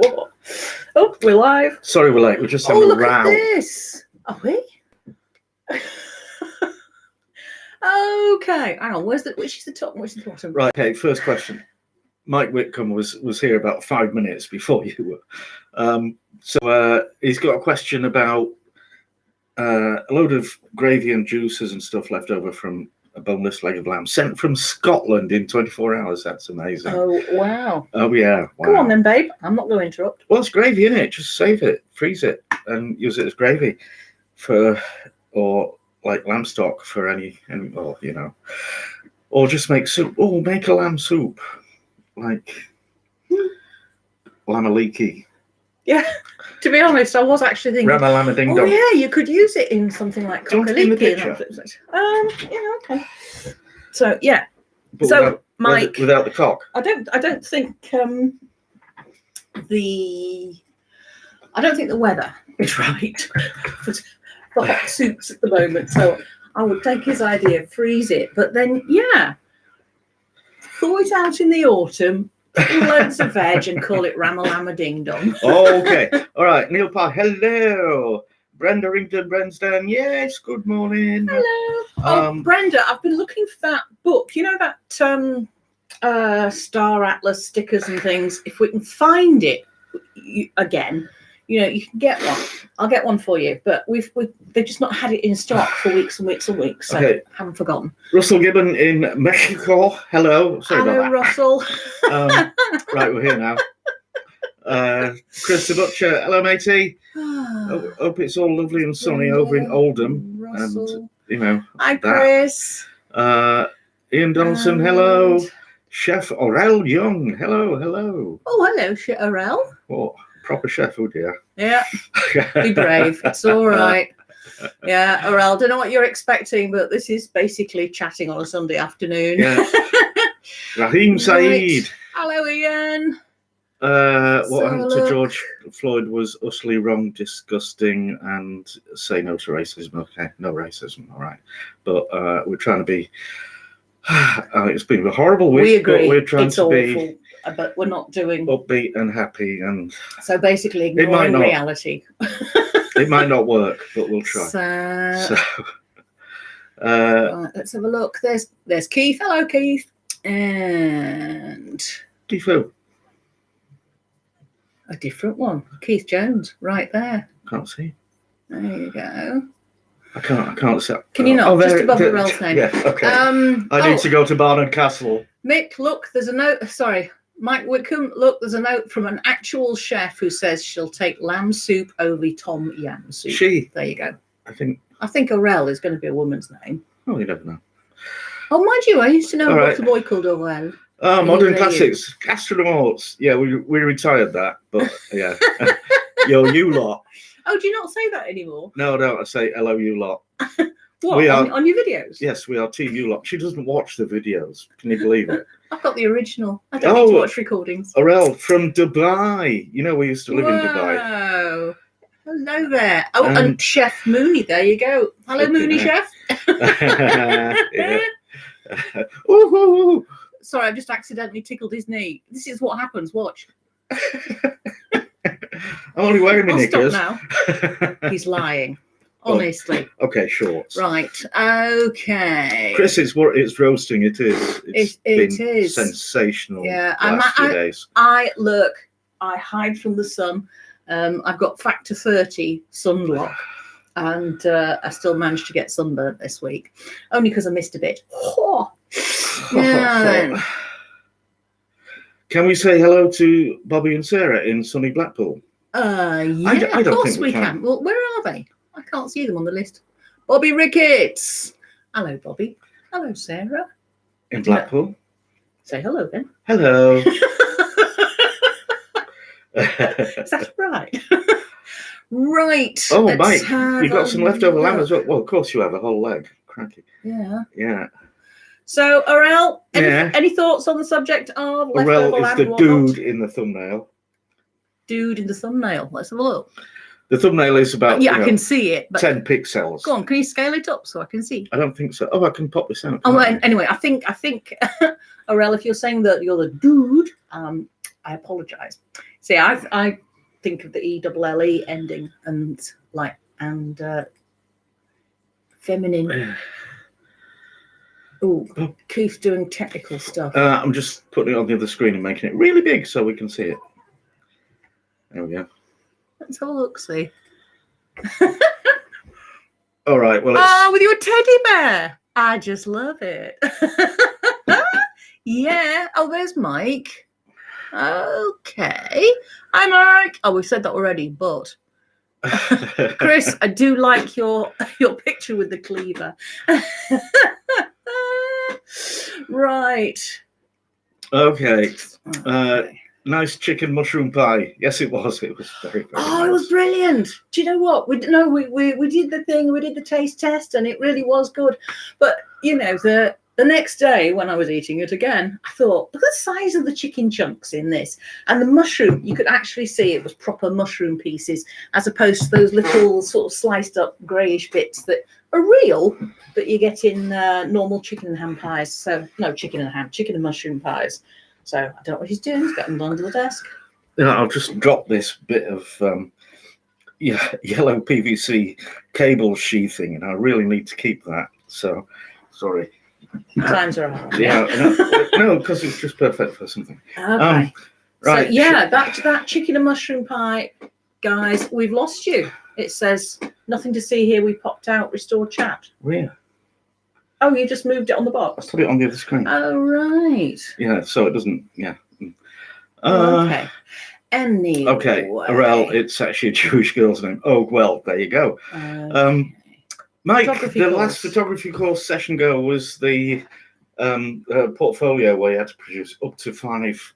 What? Oh, we're live. Sorry, we're late. We're just having a look row. at this. Are we? Okay. Hang on. Which is the top and which is the bottom? Right. Okay. First question. Mike Whitcomb was here about 5 minutes before you were. So he's got a question about a load of gravy and juices and stuff left over from a boneless leg of lamb sent from Scotland in 24 hours. That's amazing. Oh, wow. Oh, yeah. Wow. Go on then, babe. I'm not going to interrupt. Well, it's gravy, isn't it? Just save it, freeze it, and use it as gravy or like lamb stock for any or, you know, or just make soup. Oh, make a lamb soup. Like lamb-a-leaky. Yeah, to be honest, I was actually thinking, Ram-a-lamma ding oh dong. yeah, you could use it in something like Do you want to be in the cock-a-leaky. Yeah, okay. So yeah, But so Mike, without the cock. I don't think the weather is right for hot soups at the moment. So I would take his idea, freeze it, but then yeah, thaw it out in the autumn. Loads of veg and call it Ram-a-Lamma Ding Dong. Okay. All right. Neil Parr, hello. Brenda Rington Brenston, yes, good morning. Hello. Brenda, I've been looking for that book. You know that Star Atlas stickers and things? If we can find it again, you know, you can get one. I'll get one for you. But they've just not had it in stock for weeks and weeks and weeks. So okay. Haven't forgotten. Russell Gibbon in Mexico, hello. Sorry Hello, about that. Russell. Right, we're here now. Chris the Butcher, hello, matey. Hope it's all lovely and sunny over in Oldham. Russell. And, you know. Hi, Chris. Ian Donaldson, hello. Chef Aurel Young, hello. Oh, hello, Aurel. Oh, proper chef, oh dear. Yeah, be brave. It's all right. Yeah, Aurel, don't know what you're expecting, but this is basically chatting on a Sunday afternoon. Yeah. Raheem Saeed. Right. Hello, Ian. What happened to George Floyd was utterly wrong, disgusting, and say no to racism. Okay, no racism, all right. But we're trying to be. It's been a horrible week. We agree. But we're trying it's to awful, be but we're not doing upbeat and happy, and so basically ignoring reality. It might not work, but we'll try. So right, let's have a look. There's Keith. Hello, Keith. And Keith who? A different one. Keith Jones, right there. Can't see. There you go. I can't see. Can you not? Oh, just above the Rel's name. Yeah, okay. I need to go to Barnard Castle. Mick, look, there's a note. Sorry, Mike Wickham, look, there's a note from an actual chef who says she'll take lamb soup over tom yam soup. She. There you go. I think Aurel is going to be a woman's name. Oh, you never know. Oh, mind you, I used to know a what's the boy called Aurel. Oh, modern classics, gastronauts. Yeah, we retired that, but yeah. Yo, you lot. Oh, do you not say that anymore? No, I say hello, you lot. What, we on your videos? Yes, we are team you lot. She doesn't watch the videos. Can you believe it? I've got the original. I don't need to watch recordings. Aurel from Dubai. You know, we used to live in Dubai. Oh, hello there. Oh, and Chef Mooney. There you go. Hello, Mooney Chef. Yeah. Ooh. Sorry, I just accidentally tickled his knee. This is what happens. Watch. I'm only wearing my knickers. Stop now. He's lying. Honestly. Okay, shorts. Right. Okay. Chris, it's roasting. It is. It is sensational. Yeah. Last few days. I hide from the sun. I've got factor 30 sunblock, and I still managed to get sunburnt this week, only because I missed a bit. Yeah, then. Can we say hello to Bobby and Sarah in sunny Blackpool? Yeah, of course we can. Well, where are they? I can't see them on the list. Bobby Ricketts. Hello, Bobby. Hello, Sarah. In Blackpool. Say hello then. Hello. Is that right? Right. Oh, Mike, you got some leftover lamb as well. Well, of course you have a whole leg. Cranky. Yeah. Yeah. So, Aurel, any thoughts on the subject of leftover lamb? Aurel is the dude in the thumbnail. Dude in the thumbnail. Let's have a look. The thumbnail is about I can see it. But 10 pixels. Go on, can you scale it up so I can see? I don't think so. Oh, I can pop this out. Oh, well, anyway, I think Aurel, if you're saying that you're the dude, I apologise. See, I think of the ELLE ending and feminine. Oh, Keith's doing technical stuff. I'm just putting it on the other screen and making it really big so we can see it. There we go. Let's have a look, see. All right, well, with your teddy bear. I just love it. Yeah. Oh, there's Mike. Okay. Hi, Mike. Oh, we've said that already, but Chris, I do like your picture with the cleaver. Right. Okay. Nice chicken mushroom pie. Yes, it was. It was very, very nice. It was brilliant. Do you know what? We did the thing. We did the taste test, and it really was good. But you know, the next day when I was eating it again, I thought, look at the size of the chicken chunks in this, and the mushroom. You could actually see it was proper mushroom pieces, as opposed to those little sort of sliced up greyish bits that are real, that you get in normal chicken and ham pies. So no, chicken and mushroom pies. So I don't know what he's doing. He's got them under the desk. Yeah, I'll just drop this bit of yellow PVC cable sheathing, and I really need to keep that. So, sorry. Times are hard. Yeah, no, because it's just perfect for something. Okay. Right. So yeah, that chicken and mushroom pie, guys. We've lost you. It says nothing to see here. We popped out. Restore chat. Where? Oh, you just moved it on the box. I put it on the other screen. Oh, right. Yeah, so it doesn't. Yeah. Okay. Anyway. Okay. Well, it's actually a Jewish girl's name. Oh, well, there you go. Mike, the last photography course session go was the portfolio where you had to produce up to 5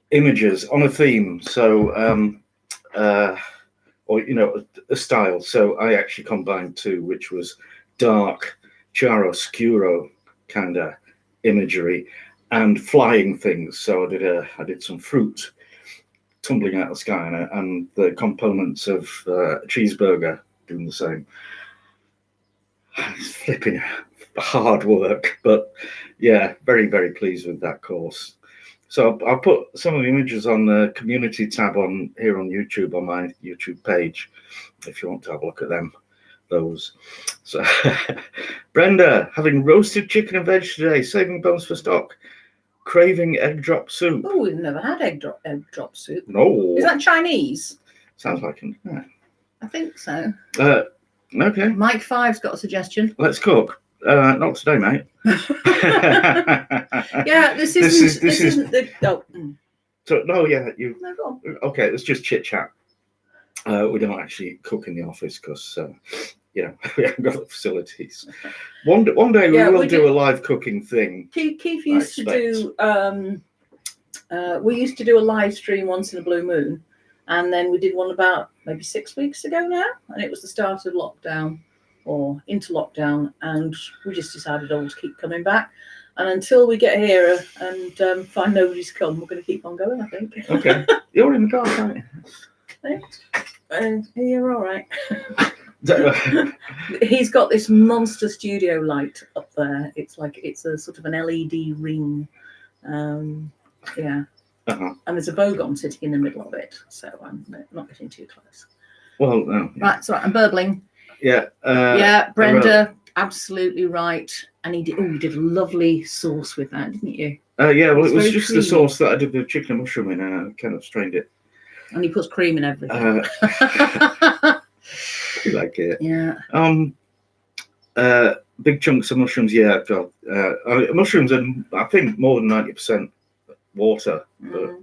images on a theme. So, or a style. So I actually combined 2, which was dark, chiaroscuro kind of imagery, and flying things. So I did some fruit tumbling out of the sky, and the components of a cheeseburger doing the same. It's flipping hard work, but yeah, very, very pleased with that course. So I'll put some of the images on the community tab on here on YouTube, on my YouTube page, if you want to have a look at those. So Brenda, having roasted chicken and veg today, saving bones for stock, craving egg drop soup. Oh, we've never had egg drop soup. No. Is that Chinese? Sounds like it. Yeah. I think so. Okay. Mike 5's got a suggestion. Let's cook. Not today, mate. Yeah, this isn't the. Oh. So no, yeah, No, go on. Okay, it's just chit chat. We don't actually cook in the office because we haven't got the facilities. One day we will do a live cooking thing. Keith used to do. We used to do a live stream once in a blue moon, and then we did one about maybe 6 weeks ago now, and it was the start of lockdown or into lockdown, and we just decided always keep coming back. And until we get here and find nobody's come, we're going to keep on going, I think. Okay. You're in the dark, aren't you? And you're all right. He's got this monster studio light up there. It's a sort of an LED ring. Yeah. Uh-huh. And there's a Vogon sitting in the middle of it. So I'm not getting too close. Well, no. Yeah. Right, sorry, I'm burbling. Yeah. Yeah, Brenda, absolutely right. And he did a lovely sauce with that, didn't you? Yeah, well, it was just creamy. The sauce that I did the chicken and mushroom in, and I kind of strained it. And he puts cream in everything. You like it? Yeah. Big chunks of mushrooms, yeah. God, mushrooms are, I think, more than 90% water. But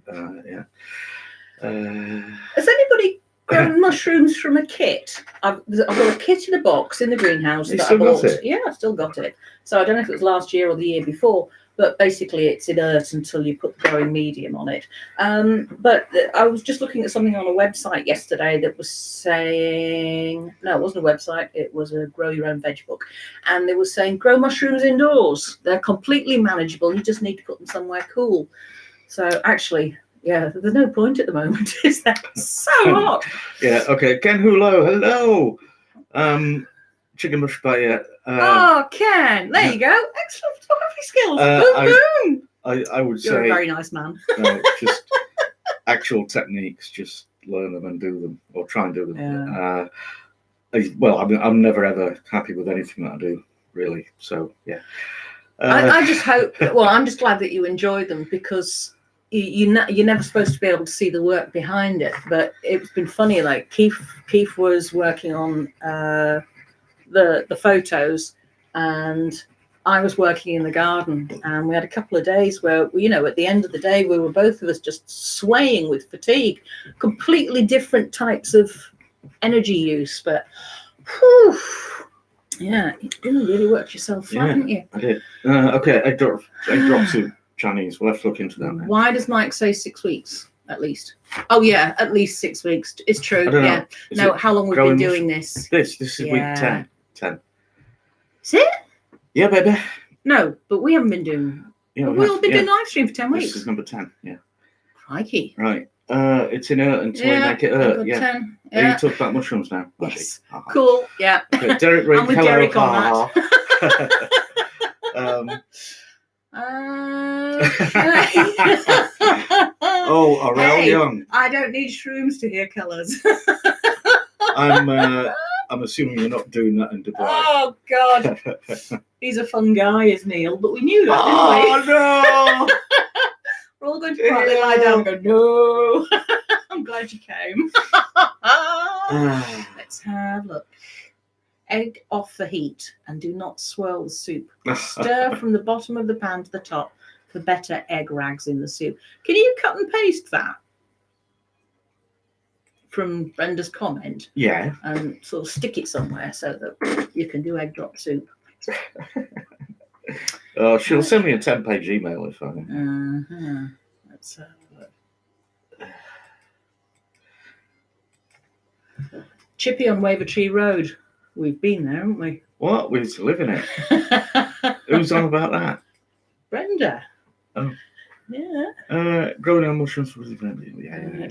yeah. Has anybody grown mushrooms from a kit? I've got a kit in a box in the greenhouse that I bought. Yeah, I've still got it. So I don't know if it was last year or the year before, but basically it's inert until you put the growing medium on it. But I was just looking at something on a website yesterday that was saying, no, it wasn't a website, it was a grow your own veg book. And they were saying, grow mushrooms indoors. They're completely manageable. You just need to put them somewhere cool. So actually, yeah, there's no point at the moment, is there? So hot. Yeah, okay. Ken Hulo, hello. Chicken mush pie. Ken, there you go. Excellent photography skills. Boom, boom. I would say you're a very nice man. Just actual techniques, just learn them and do them, or try and do them. Yeah. Well, I'm never ever happy with anything that I do, really. So yeah. I just hope. Well, I'm just glad that you enjoyed them, because you're never supposed to be able to see the work behind it. But it's been funny. Like Keith was working on the photos, and I was working in the garden, and we had a couple of days where, you know, at the end of the day, we were both of us just swaying with fatigue, completely different types of energy use. But whew, yeah, you didn't really work yourself flat, didn't you? I did. Okay, egg drop soup Chinese. We'll have to look into that now. Why does Mike say 6 weeks at least? Oh yeah, at least 6 weeks. It's true. Yeah. No, how long we've been doing this? This is week 10. 10. Is it? Yeah, baby. No, but we haven't been doing. Yeah, we've all been doing live stream for 10 weeks. This is number 10. Yeah. Crikey. Right. It's in until we make it hurt. Yeah. 10. Are you talking about mushrooms now? Yes. Cool. Yeah. Okay, Derek Rick, I'm with hello. Derek on Oh, Aurel Young. I don't need shrooms to hear colours. I'm assuming you're not doing that in Dubai. Oh God, he's a fun guy, isn't he? But we knew that, didn't we? Oh no! We're all going to quietly lie down and go, no. I'm glad you came. Let's have a look. Egg off the heat and do not swirl the soup. Stir from the bottom of the pan to the top for better egg rags in the soup. Can you cut and paste that from Brenda's comment? Yeah. And sort of stick it somewhere so that you can do egg drop soup. Oh, she'll send me a 10-page email if I. Let's have a look. Chippy on Wavertree Road. We've been there, haven't we? What? We used to live in it. Who's on about that? Brenda. Oh. Yeah. Growing on mushrooms with Brenda. Yeah.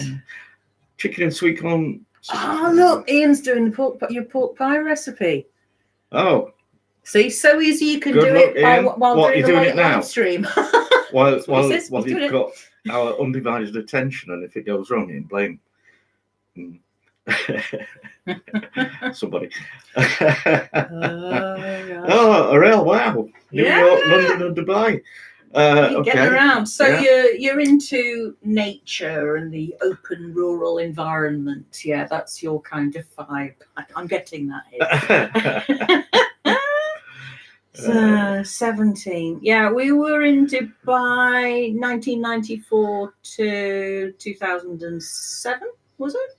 Chicken and sweet corn. Oh, look, Ian's doing your pork pie recipe. Oh. See, so easy you can Good do luck, it while doing you're doing it now. Live stream. while you've got our undivided attention, and if it goes wrong, you can blame somebody. Oh, Aurel, wow. New York, London and Dubai. You're okay. getting around. So you're into nature and the open rural environment. Yeah, that's your kind of vibe. I'm getting that here. 17. Yeah, we were in Dubai 1994 to 2007, was it?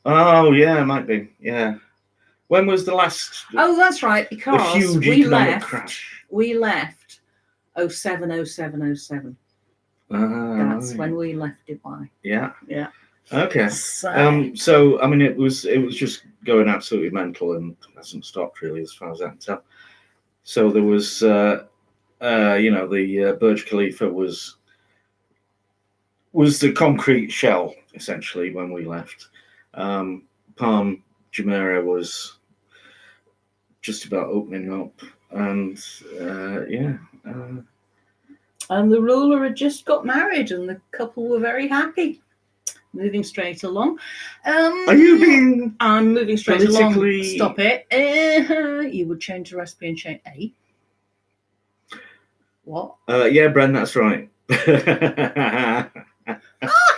Oh, yeah, it might be. Yeah. When was the last? Oh, that's right, because huge we economic left. Crash. We left 07. That's when we left Dubai. Yeah. Yeah. Okay. So I mean, it was just going absolutely mental and hasn't stopped really, as far as I can tell. So there was, the Burj Khalifa was the concrete shell essentially when we left. Palm Jumeirah was just about opening up, and and the ruler had just got married, and the couple were very happy. Moving straight along. Are you being? I'm moving straight along. Stop it. You would change the recipe and change What? Yeah, Bren, that's right. I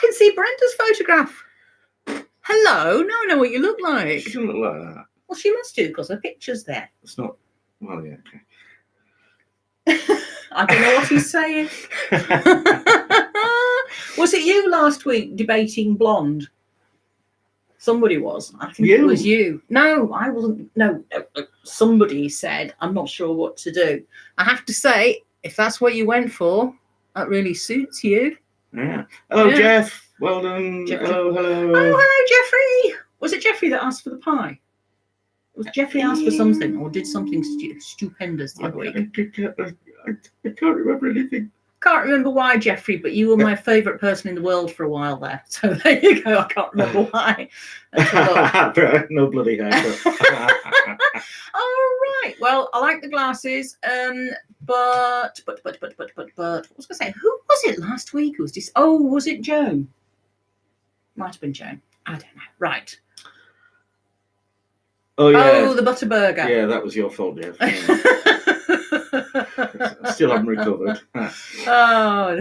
can see Brenda's photograph. Hello. Now I know what you look like. She doesn't look like that. Well, she must do because her picture's there. It's not. Well, yeah. Okay. I don't know what he's saying. Was it you last week debating blonde? Somebody was. I think it was you. No, I wasn't. No, somebody said, I'm not sure what to do. I have to say, if that's what you went for, that really suits you. Yeah. Hello, Jeff. Well done. Jeffrey. Hello. Oh, hello, Jeffrey. Was it Jeffrey that asked for the pie? Was Jeffrey asked for something or did something stupendous the other week? I can't remember anything. Can't remember why, Jeffrey, but you were my favourite person in the world for a while there. So there you go. I can't remember why. No bloody haircut. All right. Well, I like the glasses. But what was I going to say? Who was it last week? Who was this? Oh, was it Joan? Might have been Joan. I don't know. Right. Oh yeah. Oh, the butter burger. Yeah, that was your fault, yeah. Still haven't recovered. Oh.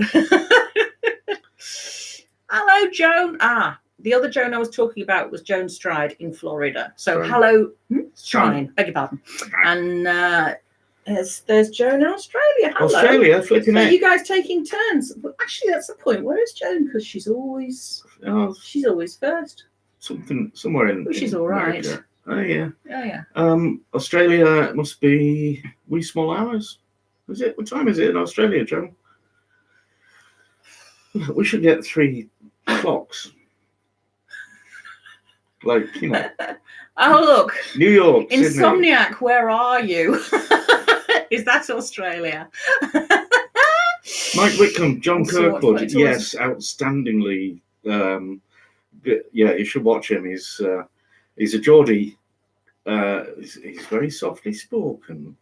Hello, Joan. The other Joan I was talking about was Joan Stride in Florida. So hello, Strine. Beg your pardon. And there's Joan in Australia. Hello. Australia, flipping So it. you guys taking turns? Well, actually, that's the point. Where is Joan? Because she's always first. Somewhere in. Which is all right. America. Oh yeah. Oh yeah. Australia must be wee small hours. Is it? What time is it in Australia, Joe? We should get 3 clocks. Like, you know. Oh look. New York. Insomniac, Sydney. where are you? Is that Australia? Mike Whitcomb, John Kirkwood. Yes, outstandingly. Yeah, you should watch him. He's a Geordie. He's very softly spoken,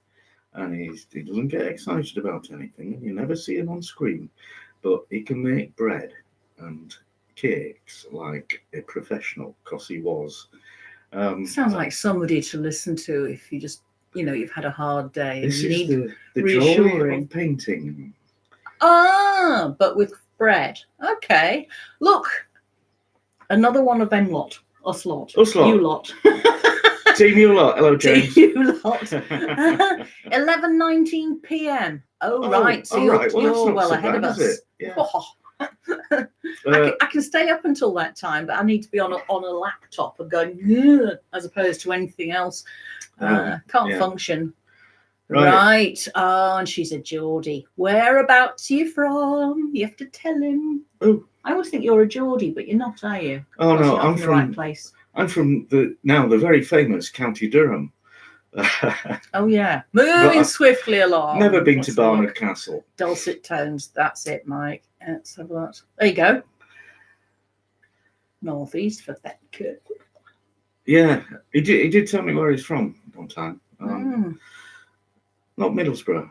and he doesn't get excited about anything. You never see him on screen, but he can make bread and cakes like a professional, because he was. Sounds like somebody to listen to if you just, you've had a hard day and This you is need the joy reassuring. of painting. But with bread. Okay. Look, another one of them lot. Us lot. You lot. Team you lot. Hello, James. Team you lot. 11:19 p.m. Oh, right. So you're well ahead of us. Yeah. I can stay up until that time, but I need to be on a laptop and going as opposed to anything else. Can't function. Right. Oh, and she's a Geordie. Whereabouts are you from? You have to tell him. Oh. I always think you're a Geordie, but you're not, are you? Oh no, I'm from the right place. I'm from the very famous County Durham. Oh yeah, moving swiftly along. Never been to Barnard Castle. Dulcet tones. That's it, Mike. Let's have a look. There you go. Northeast for that Kirkwood. Yeah, he did tell me where he's from one time. Not Middlesbrough,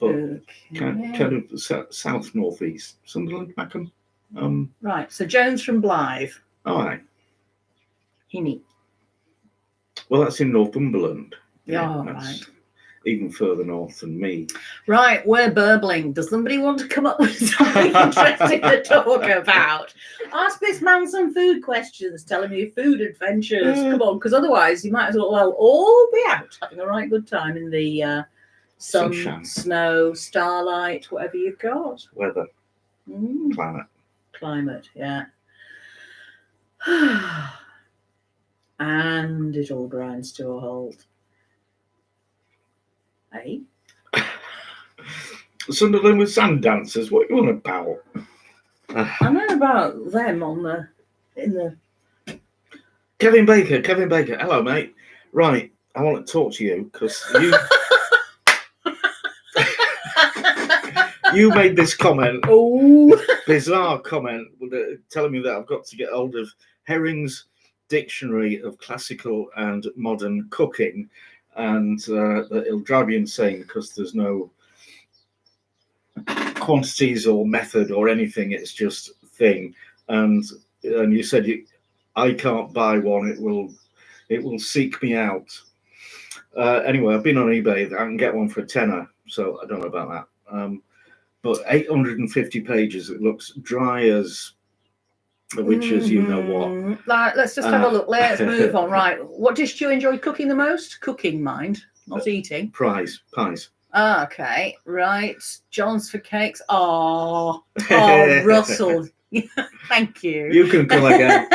but kind of south northeast, Sunderland, Mackham. Right. So Jones from Blythe. Oh, aye. Hinny. Well, that's in Northumberland. Yeah, that's right. Even further north than me. Right, we're burbling. Does somebody want to come up with something interesting to talk about? Ask this man some food questions. Tell him your food adventures. Come on, because otherwise you might as well all be out having a right good time in the sun, sunshine, snow, starlight, whatever you've got. Weather, climate, yeah. And it all grinds to a halt. Hey? Sunderland with sand dancers. What you on about? I know about them in the. Kevin Baker. Hello, mate. Right, I want to talk to you because you. You made this comment, bizarre comment, telling me that I've got to get hold of Herring's Dictionary of Classical and Modern Cooking, and that it'll drive you insane because there's no quantities or method or anything. It's just thing. And you said I can't buy one. It will seek me out. Anyway, I've been on eBay. I can get one for a tenner, so I don't know about that. But 850 pages. It looks dry as which is you know what. Right, let's just have a look. Let's move on. Right, what dish do you enjoy cooking the most? Cooking, mind, not eating. Pies. Okay, right. John's for cakes. Oh, Russell. Thank you. You can come again.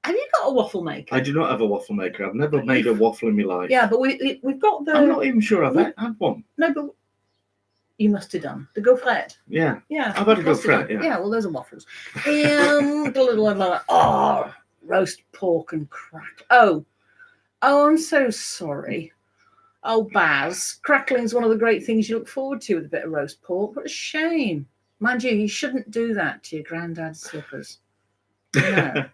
Have you got a waffle maker? I do not have a waffle maker. I've never made a waffle in my life. Yeah, but we've got the. I'm not even sure I've had one. No, but you must have done the gaufrette. Yeah. I've had a gaufrette. Yeah. Well, those are waffles. Roast pork and crack. Oh, I'm so sorry. Oh, Baz, crackling's one of the great things you look forward to with a bit of roast pork. What a shame. Mind you shouldn't do that to your granddad's slippers. No.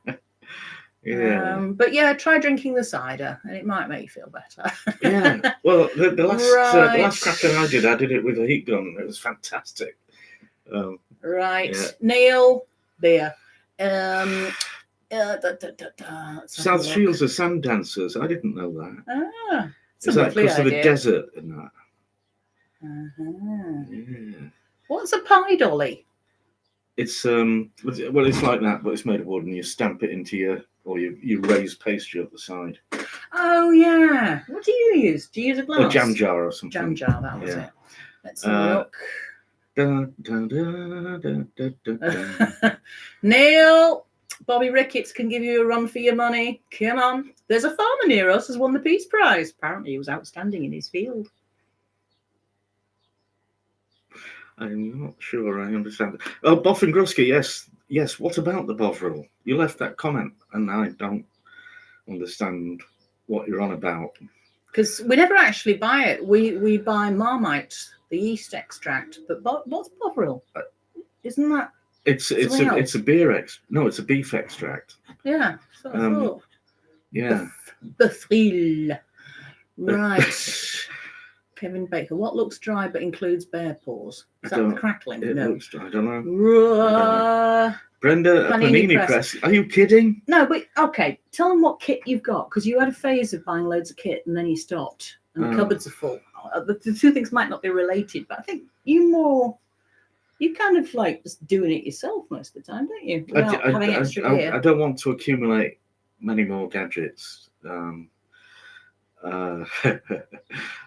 Yeah. But yeah, try drinking the cider and it might make you feel better. Yeah. Well, the Right. last crackling I did it with a heat gun. It was fantastic. Right. Yeah. Neil, beer. South Shields are sand dancers. I didn't know that. Ah, it's Is a that lovely because of the idea. desert and that? Yeah. What's a pie dolly? It's it's like that, but it's made of wood, and you stamp it into you raise pastry up the side. Oh yeah. What do you use? Do you use a glass? A jam jar or something. Jam jar, that was it. Let's have a look. Dun, dun, dun, dun, dun, dun, dun. Neil, Bobby Ricketts can give you a run for your money. Come on. There's a farmer near us who's won the Peace Prize. Apparently he was outstanding in his field. I'm not sure I understand. Oh, Boffin Grusky, yes. What about the Bovril? You left that comment, and I don't understand what you're on about. Because we never actually buy it. We buy Marmite, the yeast extract. But what's Bovril? Isn't that? It's a beer no, it's a beef extract. Yeah. So I thought. Yeah. Bovril. Right. Kevin Baker. What looks dry but includes bear paws? Is that the crackling? It No. looks dry. I don't know. Brenda, a panini press. Are you kidding? No, but okay. Tell them what kit you've got, because you had a phase of buying loads of kit and then you stopped, and the cupboards are full. The two things might not be related, but I think you kind of like just doing it yourself most of the time, don't you? Without having extra gear. I don't want to accumulate many more gadgets.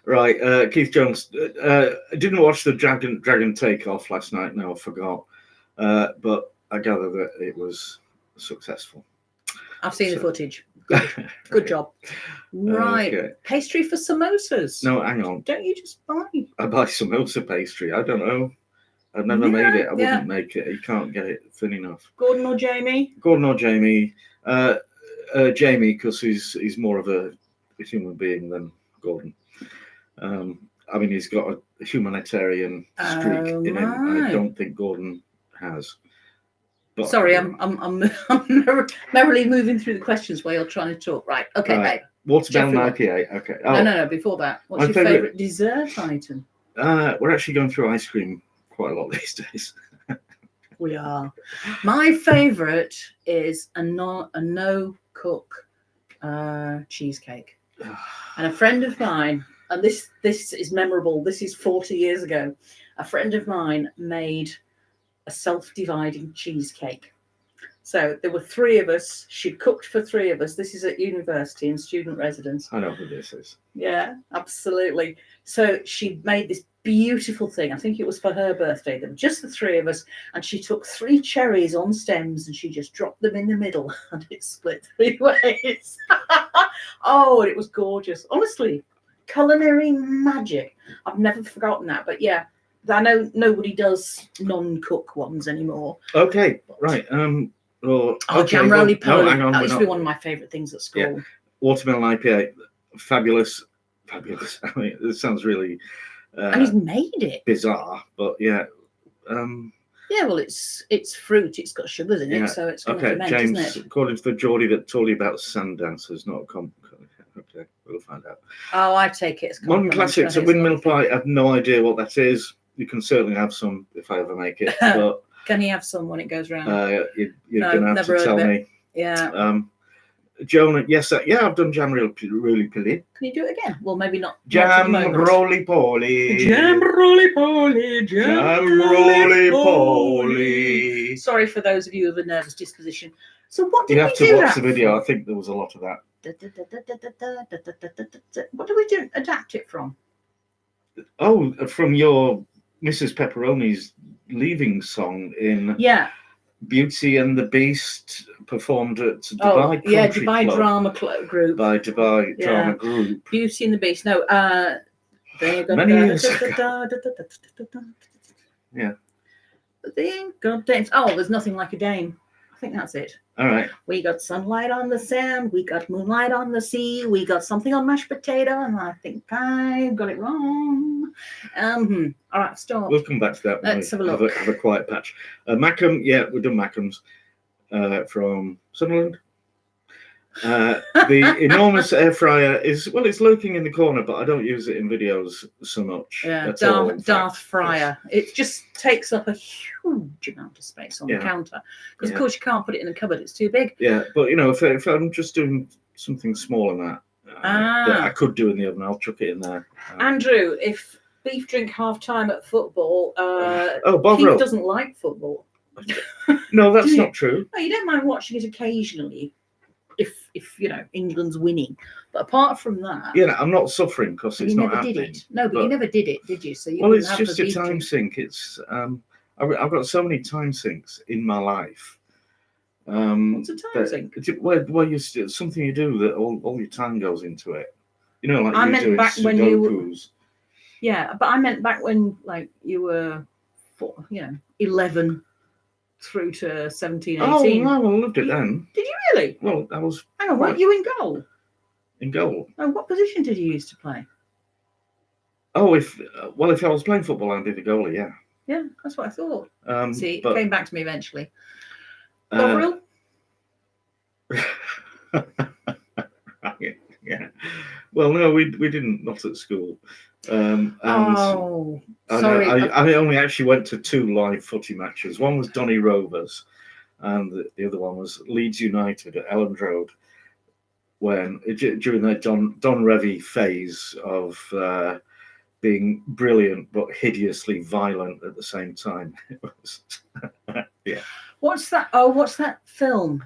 Right, Keith Jones. I didn't watch the Dragon Takeoff last night. No, I forgot. But I gather that it was successful. I've seen the footage. Good job. Right. Okay. Pastry for samosas. No, hang on. Don't you just buy? I buy samosa pastry. I don't know. I've never made it. I wouldn't make it. You can't get it thin enough. Gordon or Jamie? Jamie, because he's more of a human being than Gordon. I mean, he's got a humanitarian streak in him. I don't think Gordon has. But, sorry, I'm merrily moving through the questions while you're trying to talk. Right. Okay, babe. Watermelon IPA. Okay. Oh. No. Before that, what's your favourite dessert item? We're actually going through ice cream quite a lot these days. We are. My favourite is a no cook cheesecake. And a friend of mine, and this is memorable. This is 40 years ago. A friend of mine made a self-dividing cheesecake. So there were three of us. She cooked for three of us. This is at university in student residence. I know who this is. Yeah, absolutely. So she made this beautiful thing. I think it was for her birthday. There were just the three of us, and she took 3 cherries on stems and she just dropped them in the middle, and it split 3 ways. Oh, it was gorgeous. Honestly, culinary magic. I've never forgotten that. But yeah, I know nobody does non-cook ones anymore. Okay, right. Jam roly-poly. No, hang on, that used to be one of my favourite things at school. Yeah. Watermelon IPA, fabulous. I mean, it sounds really and he's made it bizarre, but yeah. Yeah, well, it's fruit. It's got sugars in it, so it's going to ferment, James, isn't it? according to the Geordie that told you about sand dancers, not a okay, we'll find out. Oh, I take it as Modern classics at Windmill Pie. I have no idea what that is. You can certainly have some if I ever make it, but can you have some when it goes round? You're going to have to tell me. Yeah. Jonah, yes, I've done jam roly-poly. Can you do it again? Well, maybe not. Jam roly-poly. Jam roly-poly. Jam roly-poly. Sorry for those of you with a nervous disposition. So what did you we have do to watch that the video. from? I think there was a lot of that. What do we do? Adapt it from? Oh, from your Mrs. Pepperoni's leaving song in Beauty and the Beast, performed at Dubai Country Dubai Club Drama Group. by Dubai Drama Group. Beauty and the Beast. No, many years ago. Yeah. They ain't got dames. Oh, there's nothing like a dame. I think that's it. All right. We got sunlight on the sand. We got moonlight on the sea. We got something on mashed potato, and I think I got it wrong. All right, stop. We'll come back to that when Let's we have a look. have a quiet patch. Mackerel, yeah, we've done Mackerels from Sunderland. The enormous air fryer is, well, it's lurking in the corner, but I don't use it in videos so much. Yeah, at all, in Darth fact. Fryer. It just takes up a huge amount of space on the counter because, of course, you can't put it in a cupboard; it's too big. Yeah, but you know, if I'm just doing something smaller than that I could do in the oven, I'll chuck it in there. Andrew, if beef drink half time at football, Bovril Keith doesn't like football. No, that's not true. No, you don't mind watching it occasionally. If you know England's winning, but apart from that, I'm not suffering because it's not happening. Did it. No, but you never did it, did you? So you it's just a time sink. It's I've got so many time sinks in my life. What's a time sink? Where you something you do that all your time goes into it. You know, like I you meant doing back Sudokus. when you. Yeah, but I meant back when you were, 11. Through to 17, 18. Oh, no, I loved it then. Did you really? Well, I was... Hang on, weren't you in goal? In goal? Oh, what position did you used to play? Oh, if I was playing football, I'd be the goalie, yeah. Yeah, that's what I thought. See, but, it came back to me eventually. Bovril? Yeah. Well, no, we didn't, not at school. Sorry. I only actually went to 2 live footy matches. One was Donny Rovers, and the other one was Leeds United at Elland Road. When during their Don Revie phase of being brilliant but hideously violent at the same time. It was, yeah. What's that? Oh, what's that film?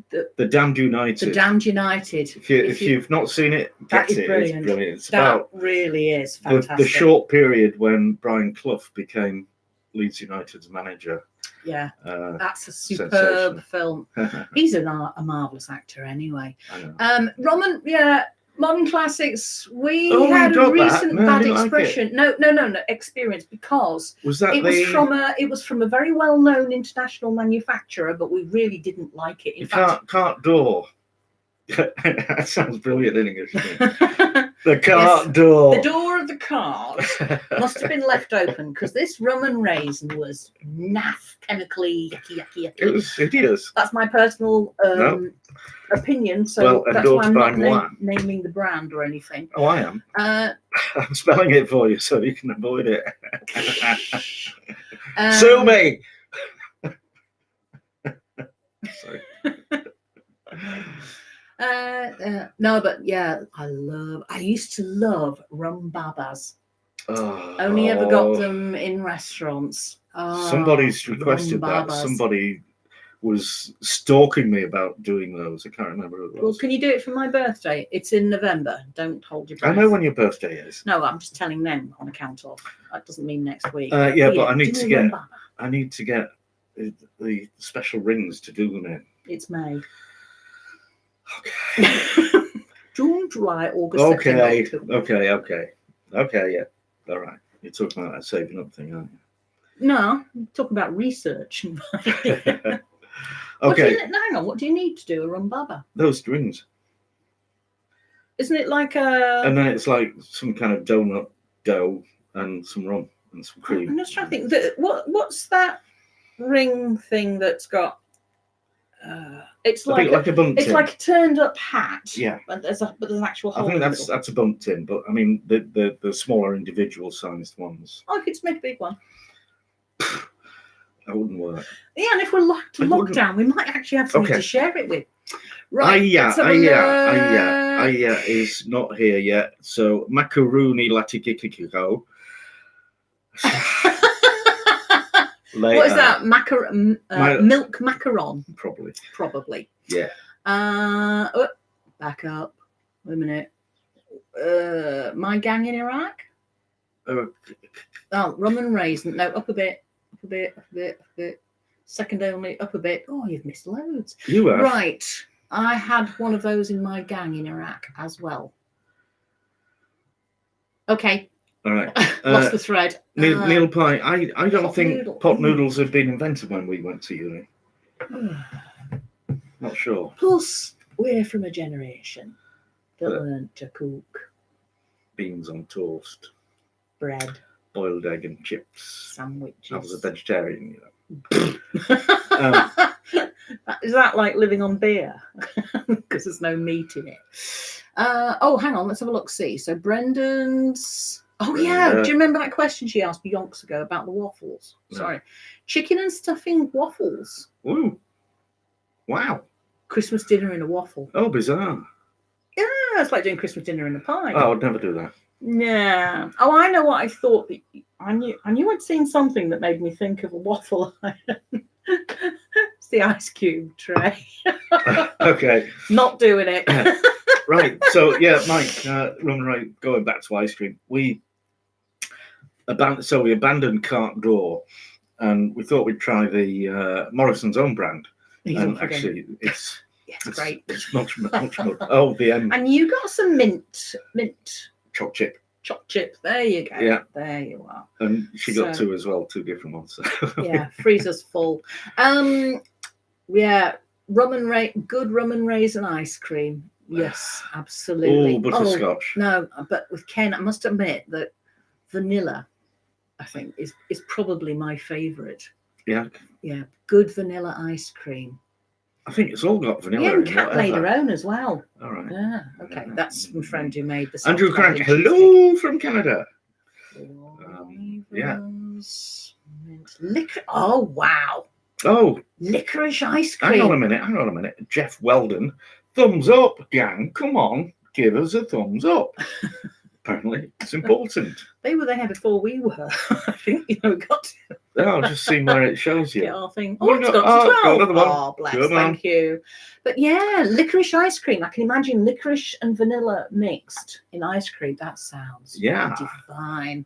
The Damned United. The Damned United. If you've not seen it, get it. Brilliant. It's brilliant. That really is fantastic. The short period when Brian Clough became Leeds United's manager. Yeah, that's a superb film. He's a marvellous actor anyway. Roman, modern classics. We had a recent bad expression. No, experience because it was from a very well-known international manufacturer, but we really didn't like it. Cart door. That sounds brilliant in English. The cart door. The door of the cart must have been left open because this rum and raisin was naff, chemically yucky. It was hideous. That's my personal opinion. So that's why I'm not naming the brand or anything. Oh, I am. I'm spelling it for you so you can avoid it. Sue me. Sorry. No, but yeah, I used to love Rum Babas. Only ever got them in restaurants. Somebody's requested that. Somebody was stalking me about doing those. I can't remember who it was. Well, can you do it for my birthday? It's in November. Don't hold your breath. I know when your birthday is. No, I'm just telling them on account of. That doesn't mean next week. But I need to get the special rings to do them in. It's May. Okay. June, July, August, September, October. Okay, yeah. All right. You're talking about that saving up thing, aren't you? No, I'm talking about research. Okay. Hang on, what do you need to do a rum baba? Those rings. Isn't it like a... And then it's like some kind of donut dough and some rum and some cream. I'm just trying to think. What's that ring thing that's got... it's like a bundt tin. It's like a turned up hat. Yeah. But there's an actual hole. I think that's a bundt tin, but I mean the smaller individual sized ones. Oh, I could make a big one. That wouldn't work. Yeah, and if we're locked to lockdown, we might actually have something to share it with. Right. Aya is not here yet. So macaroni latikikiko. What is that? Milk macaron? Probably. Yeah. Back up. Wait a minute. My gang in Iraq? Rum and raisin. No, up a bit. Up a bit. Second only, up a bit. Oh, you've missed loads. You have. Right. I had one of those in my gang in Iraq as well. Okay. All right. Lost the thread. Meal pie. I don't think pot noodles had been invented when we went to uni. Not sure. Plus, we're from a generation that learned to cook. Beans on toast. Bread. Boiled egg and chips. Sandwiches. I was a vegetarian, you know. Is that like living on beer? Because there's no meat in it. Oh, hang on. Let's have a look. See. So Brendan's. Oh, yeah. Do you remember that question she asked me yonks ago about the waffles? No. Sorry. Chicken and stuffing waffles. Ooh. Wow. Christmas dinner in a waffle. Oh, bizarre. Yeah, it's like doing Christmas dinner in a pie. Oh, I'd never do that. Yeah. Oh, I know what I thought. I knew I'd seen something that made me think of a waffle iron. It's the ice cube tray. Okay. Not doing it. Right. So yeah, Mike, going back to ice cream. We abandoned Cart Door, and we thought we'd try the Morrison's own brand. And actually, it's great. It's much more. Oh, the And you got some mint choc chip. Choc chip. There you go. Yeah. There you are. And she got two as well, two different ones. Yeah, freezer's full. Yeah, good rum and raisin ice cream. Yes, absolutely. Oh, butterscotch. No, but with Ken, I must admit that vanilla, I think, is probably my favourite. Yeah. Yeah, good vanilla ice cream. I think it's all got vanilla. Yeah, and Kat made her own as well. All right. Yeah, okay. That's my friend who made the Andrew Crank, hello from Canada. Yeah. Oh, wow. Oh. Licorice ice cream. Hang on a minute. Jeff Weldon, thumbs up, gang. Come on, give us a thumbs up. Apparently, it's important. They were there before we were. I think, we got to. I'll just see where it shows you. Get our thing. Oh, it's got to 12. Another one. Oh, bless. Thank you. But yeah, licorice ice cream. I can imagine licorice and vanilla mixed in ice cream. That sounds divine.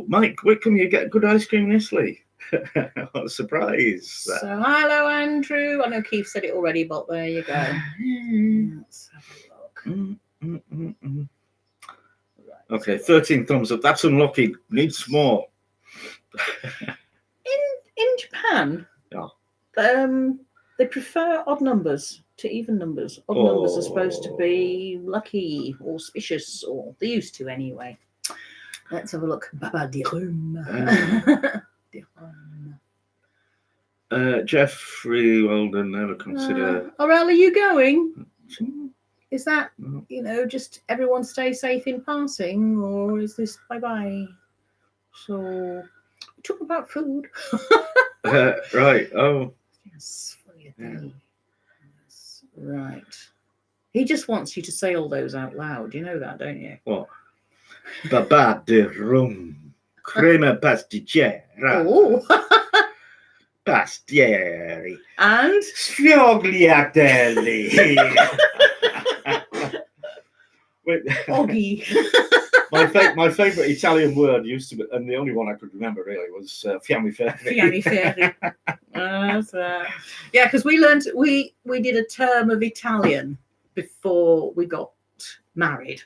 Mike Wickham, you get good ice cream in Italy. What a surprise. So, hello, Andrew. I know Keith said it already, but there you go. Let's have a look. Okay, 13 thumbs up. That's unlucky. Needs more. In Japan, they prefer odd numbers to even numbers. Odd numbers are supposed to be lucky, auspicious, or they used to anyway. Let's have a look. Baba di rum. Jeffrey Weldon, never consider. Aurel, are you going? Is that, just everyone stay safe in passing, or is this bye-bye? So, talk about food. Right, oh. Yes, for your day. Yes. Right. He just wants you to say all those out loud. You know that, don't you? What? Baba di rum, crema pasticcera. Oh. Pastieri. And? Sfogliatelli. Oggy. My favourite Italian word used to be, and the only one I could remember really, was fiammiferi. Fiammiferi. Yeah, because we did a term of Italian before we got married,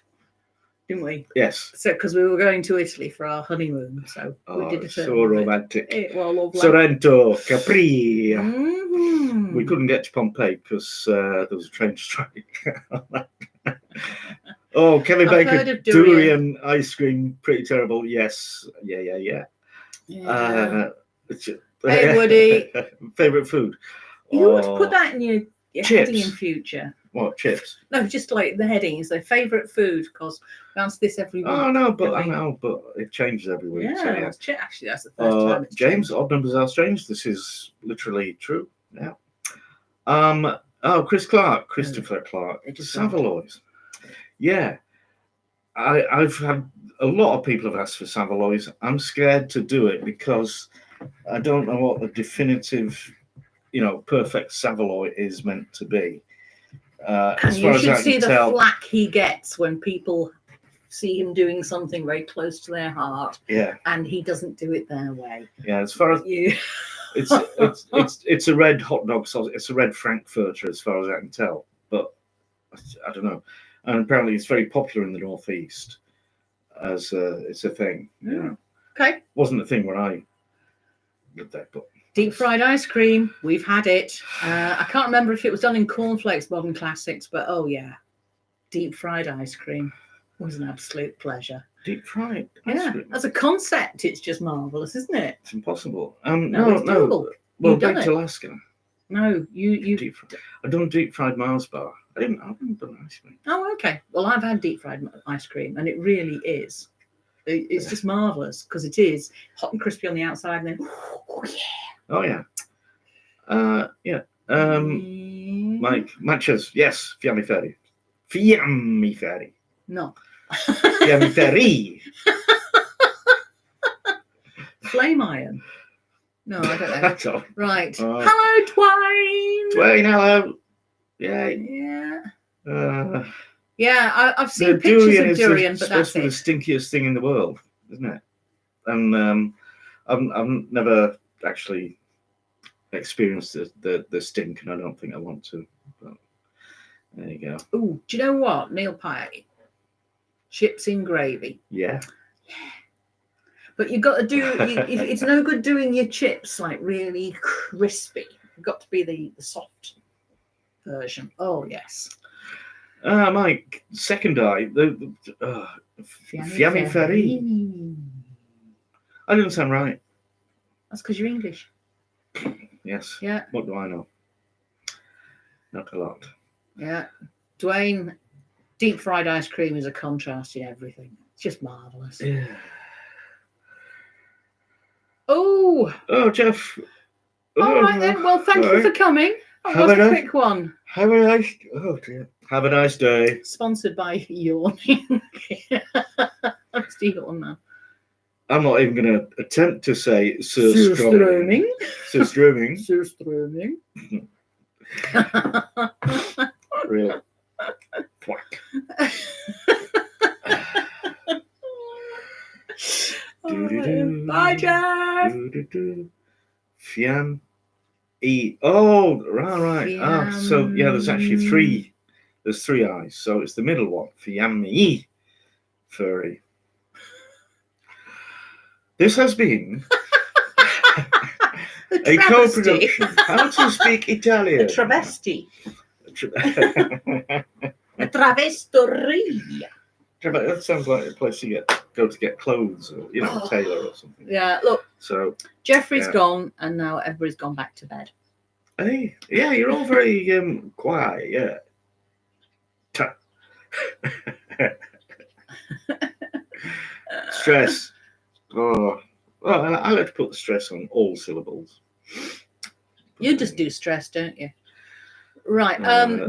didn't we? Yes. So because we were going to Italy for our honeymoon, so we did a term. So romantic. It was lovely. Sorrento, Capri. Mm-hmm. We couldn't get to Pompeii because there was a train strike. Oh, Kevin Baker, durian ice cream, pretty terrible. Yes, yeah. Hey, Woody. Favorite food? You ought to put that in your heading in future. What, chips? No, just like the heading is their favourite food, because we answer this every week. Oh no, but I know, but it changes every week. Yeah, so, actually, that's the first time. It's James, changed. odd numbers are strange. This is literally true. Yeah. Christopher Clark, Saveloys. Yeah, I've had a lot of people have asked for Saveloys. I'm scared to do it because I don't know what the definitive, perfect Saveloy is meant to be. As you should see the flack he gets when people see him doing something very close to their heart. Yeah, and he doesn't do it their way. Yeah, as far as you. It's a red hot dog sauce. It's a red Frankfurter, as far as I can tell. But I don't know. And apparently, it's very popular in the Northeast as it's a thing. Okay. Wasn't a thing when I lived there, but Deep fried ice cream. We've had it. I can't remember if it was done in cornflakes, modern classics, but oh yeah, deep fried ice cream was an absolute pleasure. Deep fried ice cream. As a concept, it's just marvelous, isn't it? It's impossible. No, it's doable. Well, You've done baked it. Alaska. No, you. I've done deep fried Mars bar. I haven't done ice cream. Oh, okay. Well, I've had deep fried ice cream, and it really is. It's just marvelous because it is hot and crispy on the outside, and then Oh yeah. Yeah. Mike matches. Yes, fiamme ferry. Fiamme ferry. No. Fiamme ferry. Flame iron. No, I don't know. That's all. Right. Hello, Twain. Twain, hello. Yeah. Yeah. Yeah, I've seen pictures of durian, but that's the stinkiest thing in the world, isn't it? And I've never actually experienced the stink, and I don't think I want to. But there you go. Oh, do you know what? Meal pie. Chips in gravy. Yeah. But you've got to do. It's no good doing your chips like really crispy. You've got to be the soft version. Oh yes. Mike, second eye. The fiamme ferry. That didn't sound right. That's because you're English. Yes. Yeah. What do I know? Not a lot. Yeah. Dwayne, deep fried ice cream is a contrast in everything. It's just marvellous. Yeah. Oh, Jeff. All right then. Well, thank you for coming. That was a quick one. Have a nice. Oh dear. Have a nice day. Sponsored by Yawning. Let's do it on now. I'm not even going to attempt to say surströmming. Surströmming. Surströmming. Really. Thwack. Bye, Jeff. Fiam. Oh, right. So yeah, there's actually three. There's three eyes. So it's the middle one. Fiamme furry. This has been a co-production. How to speak Italian? A travesti. A travestoria. That sounds like a place you go to get clothes, or tailor or something. Yeah, look. So Jeffrey's gone, and now everybody's gone back to bed. Hey, yeah, you're all very quiet. Yeah. Stress. Oh, well, I like to put the stress on all syllables. You just do stress, don't you? Right.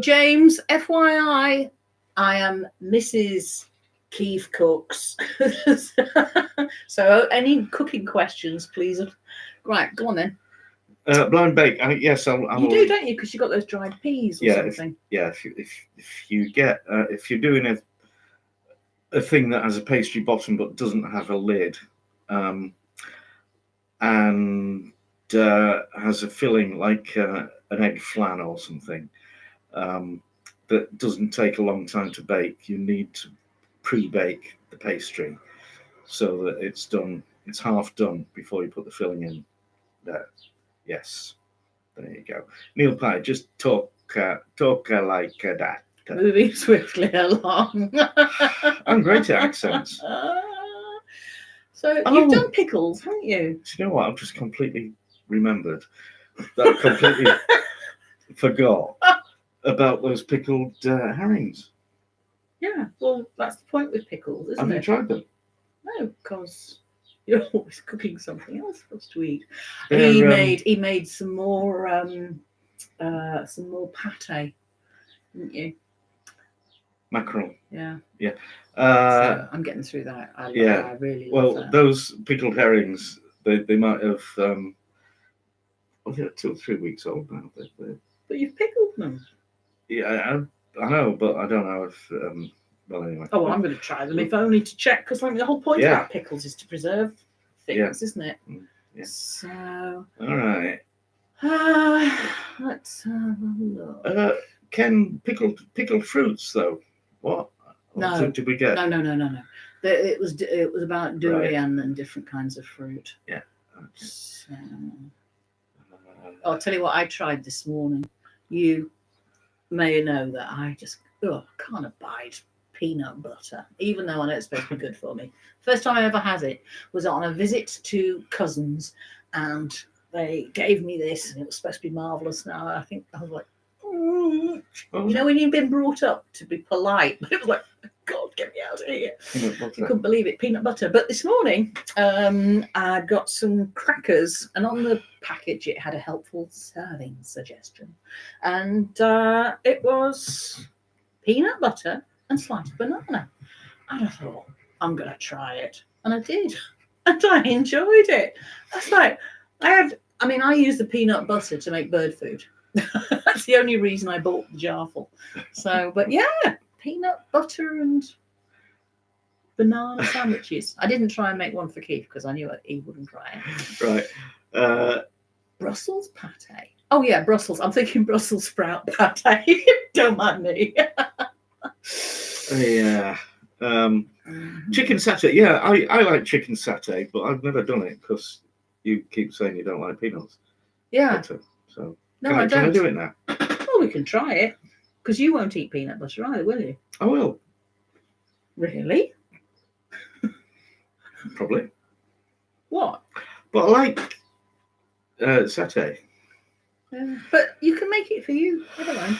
James, FYI, I am Mrs. KeefCooks. So any cooking questions, please? Right, go on then. Blind bake. Yes, I'll. You do, don't you? Because you've got those dried peas or something. If you get if you're doing a thing that has a pastry bottom but doesn't have a lid, and has a filling like an egg flan or something, that doesn't take a long time to bake, you need to pre-bake the pastry so that it's done. It's half done before you put the filling in there. Yes, there you go. Meal pie, just talk like that. Moving swiftly along. I'm great at accents. So you've done pickles, haven't you? Do you know what? I've just completely remembered that I completely forgot about those pickled herrings. Yeah, well, that's the point with pickles, isn't it? Have you tried them? No, because you're always cooking something else for us to eat. He made some more pate, didn't you? Mackerel. Yeah. Yeah. So I'm getting through that. I really love that. Those pickled herrings, they might have they're 2 or 3 weeks old now. But you've pickled them. Yeah, I know, but I don't know if well, anyway. Oh, well, I'm going to try them, if only to check, because the whole point about pickles is to preserve things, isn't it? Yeah. So. All right. Let's have a look. Ken, pickled fruits though. What? No. Did we get? No. It was about durian and different kinds of fruit. Yeah. So, I'll tell you what I tried this morning. You may know that I just can't abide peanut butter, even though I know it's supposed to be good for me. First time I ever had it was on a visit to cousins, and they gave me this, and it was supposed to be marvellous. Now I think I was like, you know, when you've been brought up to be polite, but it was like, God, get me out of here. I couldn't believe it, peanut butter. But this morning, I got some crackers, and on the package it had a helpful serving suggestion. And it was peanut butter and sliced banana. And I thought, I'm going to try it. And I did. And I enjoyed it. That's like, I use the peanut butter to make bird food. That's the only reason I bought the jarful. So, but yeah, peanut butter and banana sandwiches. I didn't try and make one for Keith because I knew he wouldn't try it. Right. Brussels pate. Oh yeah, Brussels. I'm thinking Brussels sprout pate. Don't mind me. Yeah. Chicken satay. Yeah, I like chicken satay, but I've never done it because you keep saying you don't like peanuts. Yeah. Butter, so No, can I don't. Can I do it now? Well, we can try it because you won't eat peanut butter either, will you? I will. Really? Probably. What? But I like satay. Yeah. But you can make it for you. I don't mind.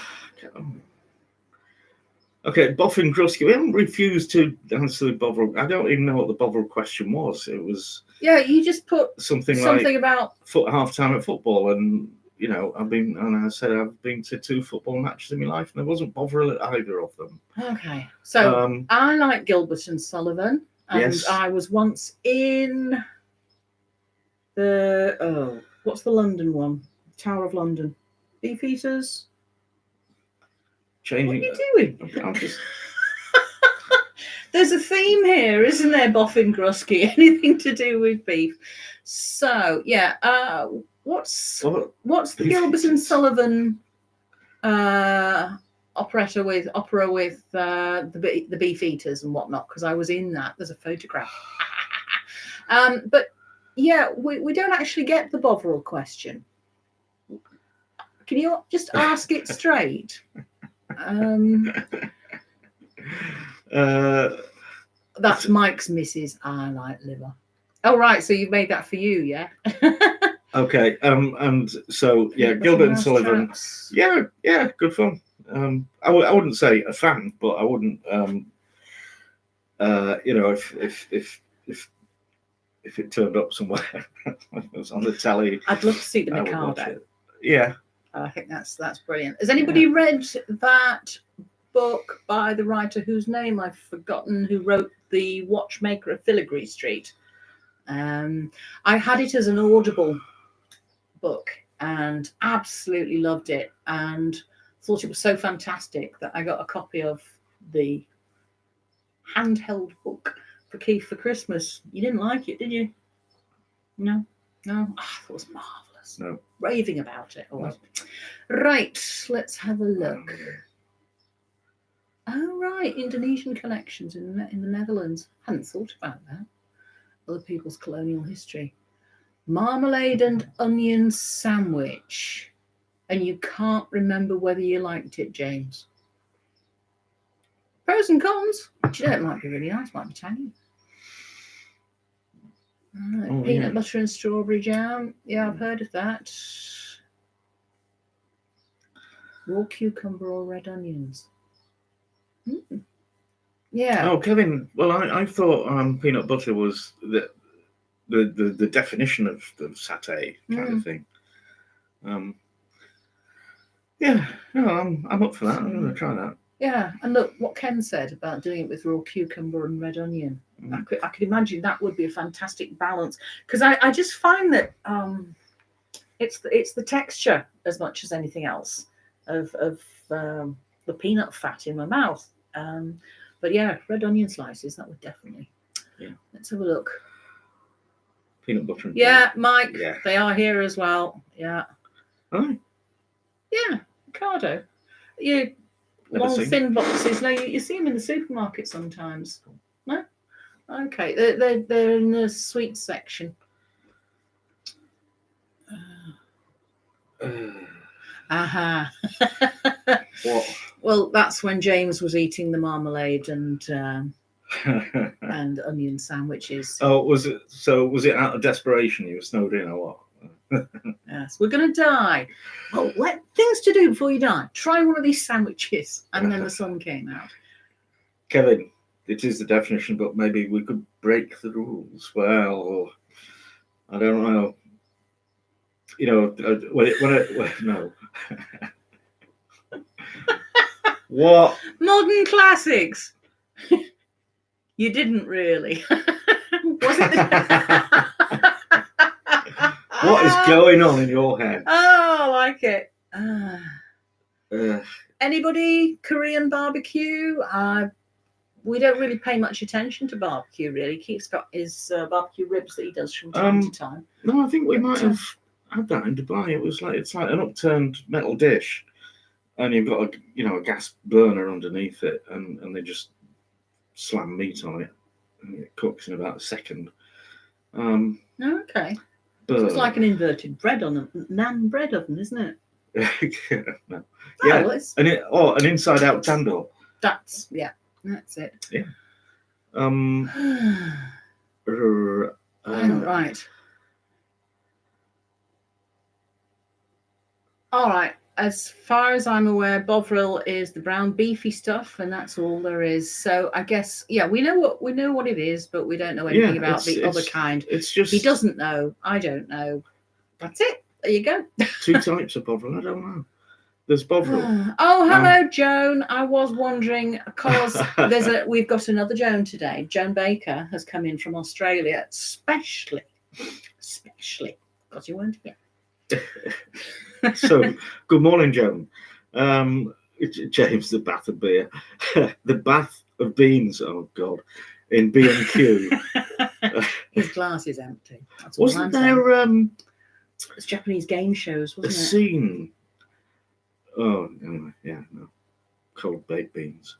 Okay, Boffin Grusky. We haven't refused to answer the Bovril. I don't even know what the Bovril question was. It was. Yeah, you just put something like about half time at football, and you know, I said I've been to 2 football matches in my life, and there wasn't Bovril at either of them. Okay, so I like Gilbert and Sullivan, and yes. I was once in the what's the London one? Tower of London, Beefeaters. Changing. What are you doing? I'm just. There's a theme here, isn't there, Boffin Grusky? Anything to do with beef? So yeah, what's the Gilbert and Sullivan opera with the Beefeaters and whatnot? Because I was in that. There's a photograph. But yeah, we don't actually get the Bovril question. Can you just ask it straight? That's Mike's missus. I like liver. Oh right, so you've made that for you, yeah? Okay. And so yeah, Gilbert and Sullivan. Traps. Yeah, good fun. I wouldn't say a fan, but I wouldn't. You know, if it turned up somewhere, it was on the telly. I'd love to see the Mikado. Yeah. I think that's brilliant. Has anybody read that book by the writer whose name I've forgotten, who wrote The Watchmaker of Filigree Street? I had it as an Audible book and absolutely loved it and thought it was so fantastic that I got a copy of the handheld book for Keith for Christmas. You didn't like it, did you? No? Oh, I thought it was marvellous. No. Raving about it. No. Right, let's have a look. Oh, right, Indonesian connections in the Netherlands. Hadn't thought about that. Other people's colonial history. Marmalade and onion sandwich. And you can't remember whether you liked it, James. Pros and cons. Do you know, it might be really nice, might be tangy. Peanut butter and strawberry jam. Yeah, I've heard of that. Raw cucumber or red onions. Yeah. Oh, Kevin. Well, I thought peanut butter was the definition of the satay kind of thing. Yeah. No, I'm up for that. I'm going to try that. Yeah, and look what Ken said about doing it with raw cucumber and red onion. I could imagine that would be a fantastic balance because I just find that it's the texture as much as anything else of the peanut fat in my mouth. But yeah, red onion slices, that would definitely. Yeah. Let's have a look. Peanut butter. And Mike. Yeah. They are here as well. Yeah. Oh. Yeah, Ricardo. You. Long thin boxes. No, you see them in the supermarket sometimes. No, okay. They're in the sweet section. Aha. What? Well, that's when James was eating the marmalade and onion sandwiches. Oh, was it? So was it out of desperation you were snowed in, or what? Yes, we're going to die. Well, things to do before you die. Try one of these sandwiches. And then the sun came out. Kevin, it is the definition, but maybe we could break the rules. Well, I don't know. You know, no. What? Modern classics. You didn't really. Was it? What is going on in your head? Oh, I like it. Anybody? Korean barbecue? We don't really pay much attention to barbecue, really. Keith's got his barbecue ribs that he does from time to time. No, I think we might have had that in Dubai. It's like an upturned metal dish, and you've got a gas burner underneath it, and they just slam meat on it, and it cooks in about a second. Okay. So it's like an inverted naan bread oven, isn't it? No. Oh, Yeah, an inside-out tandoor. That's it. Yeah. Right. All right. As far as I'm aware, Bovril is the brown beefy stuff, and that's all there is. So I guess, we know what it is, but we don't know anything about the other kind. It's just he doesn't know. I don't know. That's it. There you go. Two types of Bovril. I don't know. There's Bovril. Oh, hello, Joan. I was wondering because we've got another Joan today. Joan Baker has come in from Australia, especially because you weren't here. So, good morning, Joan. James, the bath of beer, the bath of beans. Oh God, in B&Q. His glass is empty. That's wasn't there? It's Japanese game shows, wasn't a it? Scene. Oh, anyway, no, cold baked beans.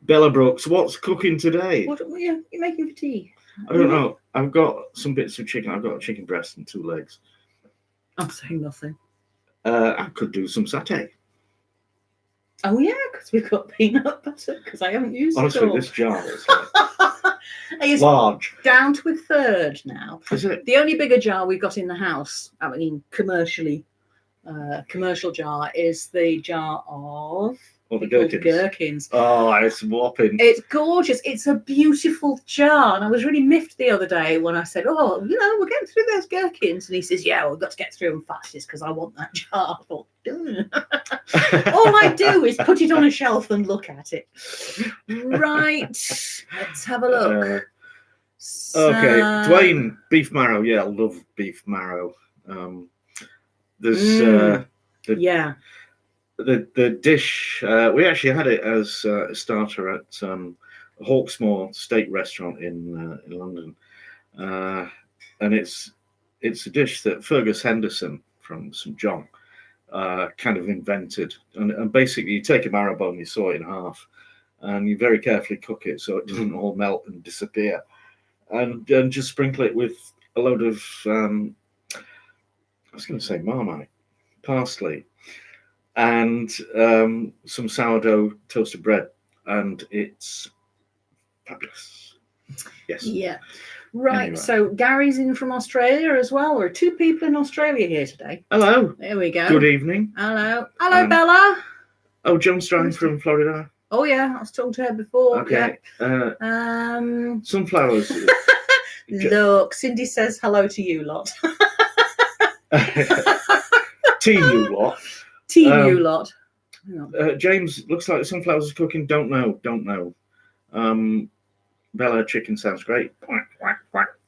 Bella Brooks, what's cooking today? What are you making for tea? I don't know. I've got some bits of chicken. I've got a chicken breast and 2 legs. I'm saying nothing. I could do some satay. Oh yeah, because we've got peanut butter. Because I haven't used Honestly, it all. this jar is like large. Down to a third now. Is it? The only bigger jar we've got in the house, I mean, commercial jar, is the jar of the gherkins. Oh, it's whopping. It's gorgeous. It's a beautiful jar. And I was really miffed the other day when I said, we're getting through those gherkins. And he says, we've got to get through them fastest because I want that jar. I thought, all I do is put it on a shelf and look at it. Right. Let's have a look. Okay. Dwayne, beef marrow. Yeah, I love beef marrow. There's the dish, we actually had it as a starter at Hawksmoor Steak Restaurant in London, and it's a dish that Fergus Henderson from St John kind of invented, and basically you take a marrow bone, you saw it in half, and you very carefully cook it so it doesn't all melt and disappear, and just sprinkle it with a load of I was going to say Marmite, parsley, and some sourdough toasted bread, and it's fabulous. Yes. Yeah. Right. Anyway. So Gary's in from Australia as well. There are 2 people in Australia here today. Hello. There we go. Good evening. Hello, Bella. Oh, John Strine from Florida. Oh yeah, I was talking to her before. Okay. Yeah. Sunflowers. Look, Cindy says hello to you lot. Team you lot. Team you lot. James, looks like the sunflowers is cooking. Don't know. Bella, chicken sounds great.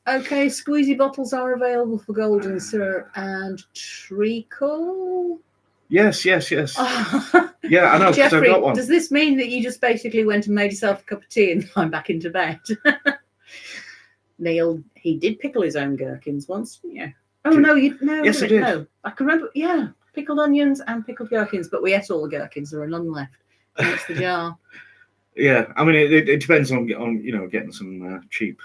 Okay, squeezy bottles are available for golden syrup and treacle. Yes. Yeah, I know. Jeffrey, I've got one. Does this mean that you just basically went and made yourself a cup of tea and climbed back into bed? Neil, he did pickle his own gherkins once, didn't you? Oh, no, Yes, I did. No, I can remember, pickled onions and pickled gherkins, but we ate all the gherkins. There are none left. That's the jar. Yeah, I mean, it depends on getting some cheap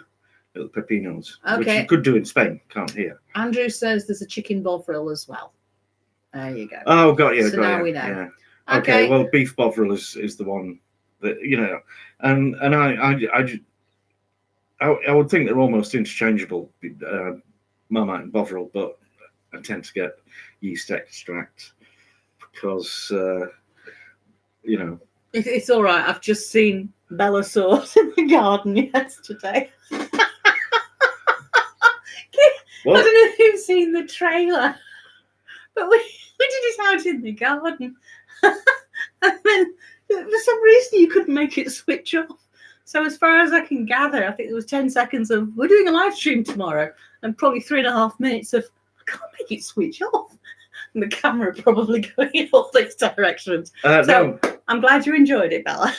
little pepinos, which Okay. you could do in Spain, can't here. Andrew says there's a chicken Bovril as well. There you go. Oh, got you. So got now you. we know. Yeah. Okay. Well, beef Bovril is the one that and I would think they're almost interchangeable, Marmite and Bovril, but I tend to get yeast extract because It's all right. I've just seen Bella sauce in the garden yesterday. What? I don't know if you've seen the trailer, but we did it out in the garden. And then for some reason you couldn't make it switch off. So as far as I can gather, I think there was 10 seconds of we're doing a live stream tomorrow and probably 3.5 minutes of I can't make it switch off. And the camera probably going in all these directions. No. I'm glad you enjoyed it, Bella.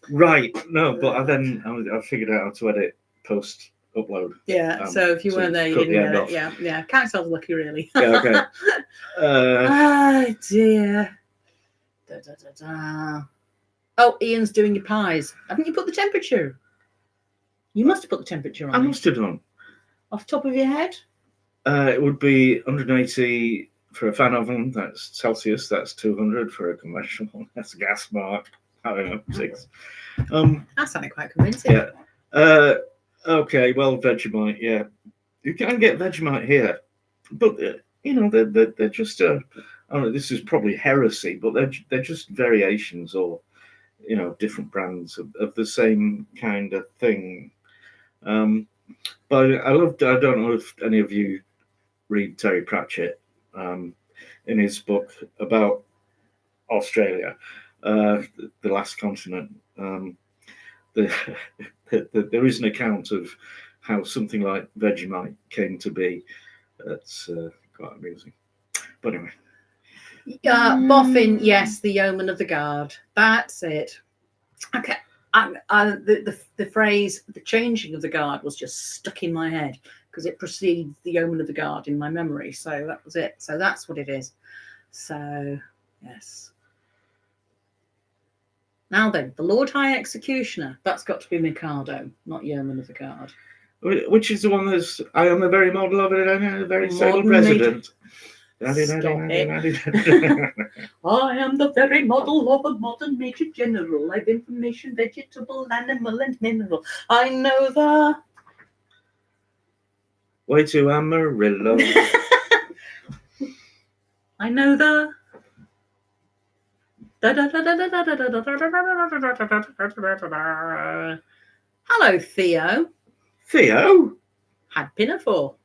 Right. No, but I figured out how to edit post upload. Yeah, so if you weren't there, you cut the didn't end get off. it. Yeah. Count yourself lucky, really. Yeah, okay. Oh, dear. Da, da, da, da. Oh, Ian's doing your pies. Haven't you put the temperature? You must have put the temperature on. I must have done. Off the top of your head? It would be 180 for a fan oven. That's Celsius. That's 200 for a conventional. That's a gas mark. I don't know, 6. That sounded quite convincing. Yeah. Okay. Well, Vegemite. Yeah, you can get Vegemite here, but they're just. I don't know. This is probably heresy, but they're just variations or different brands of the same kind of thing. But I don't know if any of you read Terry Pratchett in his book about Australia, the last continent. There is an account of how something like Vegemite came to be. That's quite amusing. But anyway. Boffin, yes, the yeoman of the guard. That's it. Okay. The phrase "the changing of the guard" was just stuck in my head because it precedes the yeoman of the guard in my memory. So that was it. So that's what it is. So yes. Now then, the Lord High Executioner. That's got to be Mikado, not yeoman of the guard. Which is the one that's I am a very model of it and a very settled Modern president. Stop it. I am the very model of a modern major general. I've information, vegetable, animal, and mineral. I know the way to Amarillo. I know the Hello, Theo. Theo? Had Pinafore.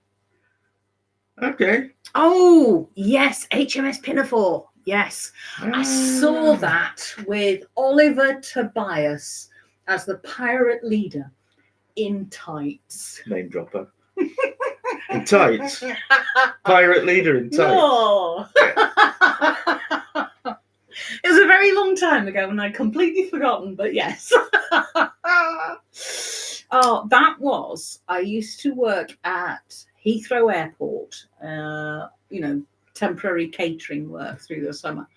Okay. Oh, yes, HMS Pinafore. Yes. I saw that with Oliver Tobias as the pirate leader in tights. Name dropper. In tights? Pirate leader in tights? No. It was a very long time ago and I'd completely forgotten, but yes. Oh, I used to work at Heathrow Airport, temporary catering work through the summer,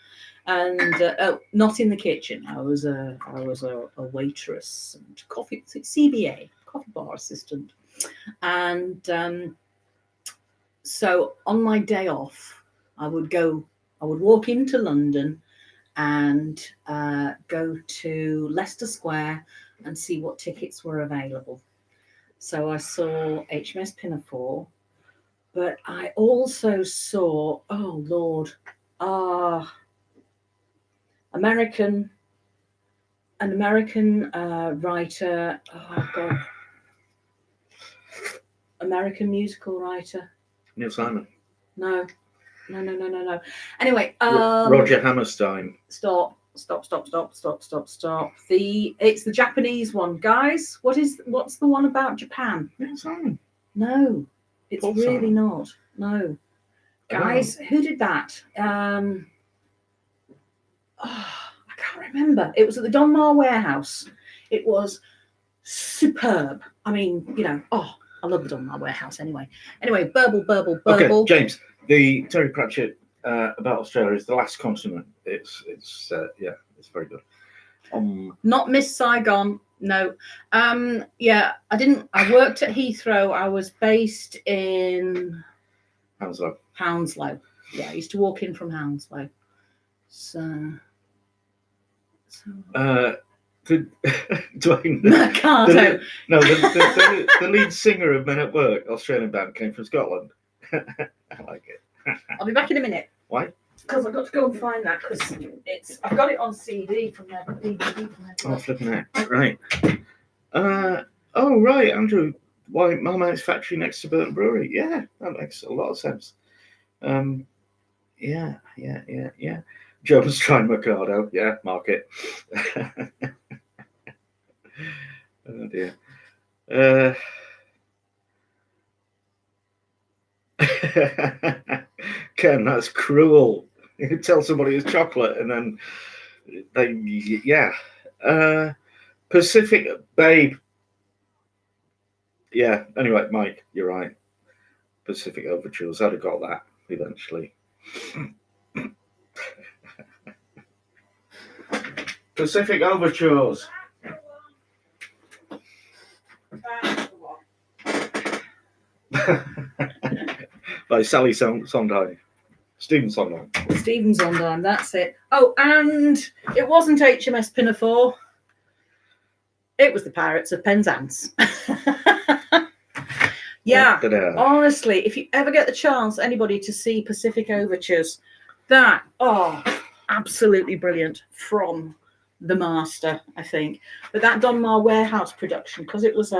and not in the kitchen. I was a waitress and CBA, coffee bar assistant, and so on my day off, I would walk into London and go to Leicester Square and see what tickets were available. So I saw HMS Pinafore, but I also saw, oh Lord, an American writer, oh God, American musical writer. Neil Simon. No. Anyway, Roger Hammerstein. Stop. It's the Japanese one, guys. What's the one about Japan? Neil Simon. No, it's Paul really Simon. not. No, guys, who did that? I can't remember. It was at the Donmar Warehouse. It was superb. I mean, I love the Donmar Warehouse anyway. Anyway, burble. Okay, James. The Terry Pratchett about Australia is the last continent. It's very good. Not Miss Saigon. No. Yeah, I worked at Heathrow. I was based in Hounslow. Yeah, I used to walk in from Hounslow. So Dwayne, Mercado. the lead singer of Men at Work, Australian band, came from Scotland. I like it. I'll be back in a minute. Why? Because I've got to go and find that because I've got it on CD from there, but DVD from there. Oh, flipping it. Right. Oh, right, Andrew. Why Marmite's factory next to Burton Brewery? Yeah, that makes a lot of sense. Yeah. Jones trying Mercado. Yeah, market. Oh dear. Ken, that's cruel. You tell somebody it's chocolate and then Pacific Babe. Yeah, anyway, Mike, you're right. Pacific Overtures. I'd have got that eventually. Pacific Overtures. By Sally Sondheim. Stephen Sondheim. Stephen Sondheim, that's it. Oh, and it wasn't HMS Pinafore. It was the Pirates of Penzance. Yeah, honestly, if you ever get the chance, anybody, to see Pacific Overtures, absolutely brilliant from the master, I think. But that Donmar Warehouse production, because it was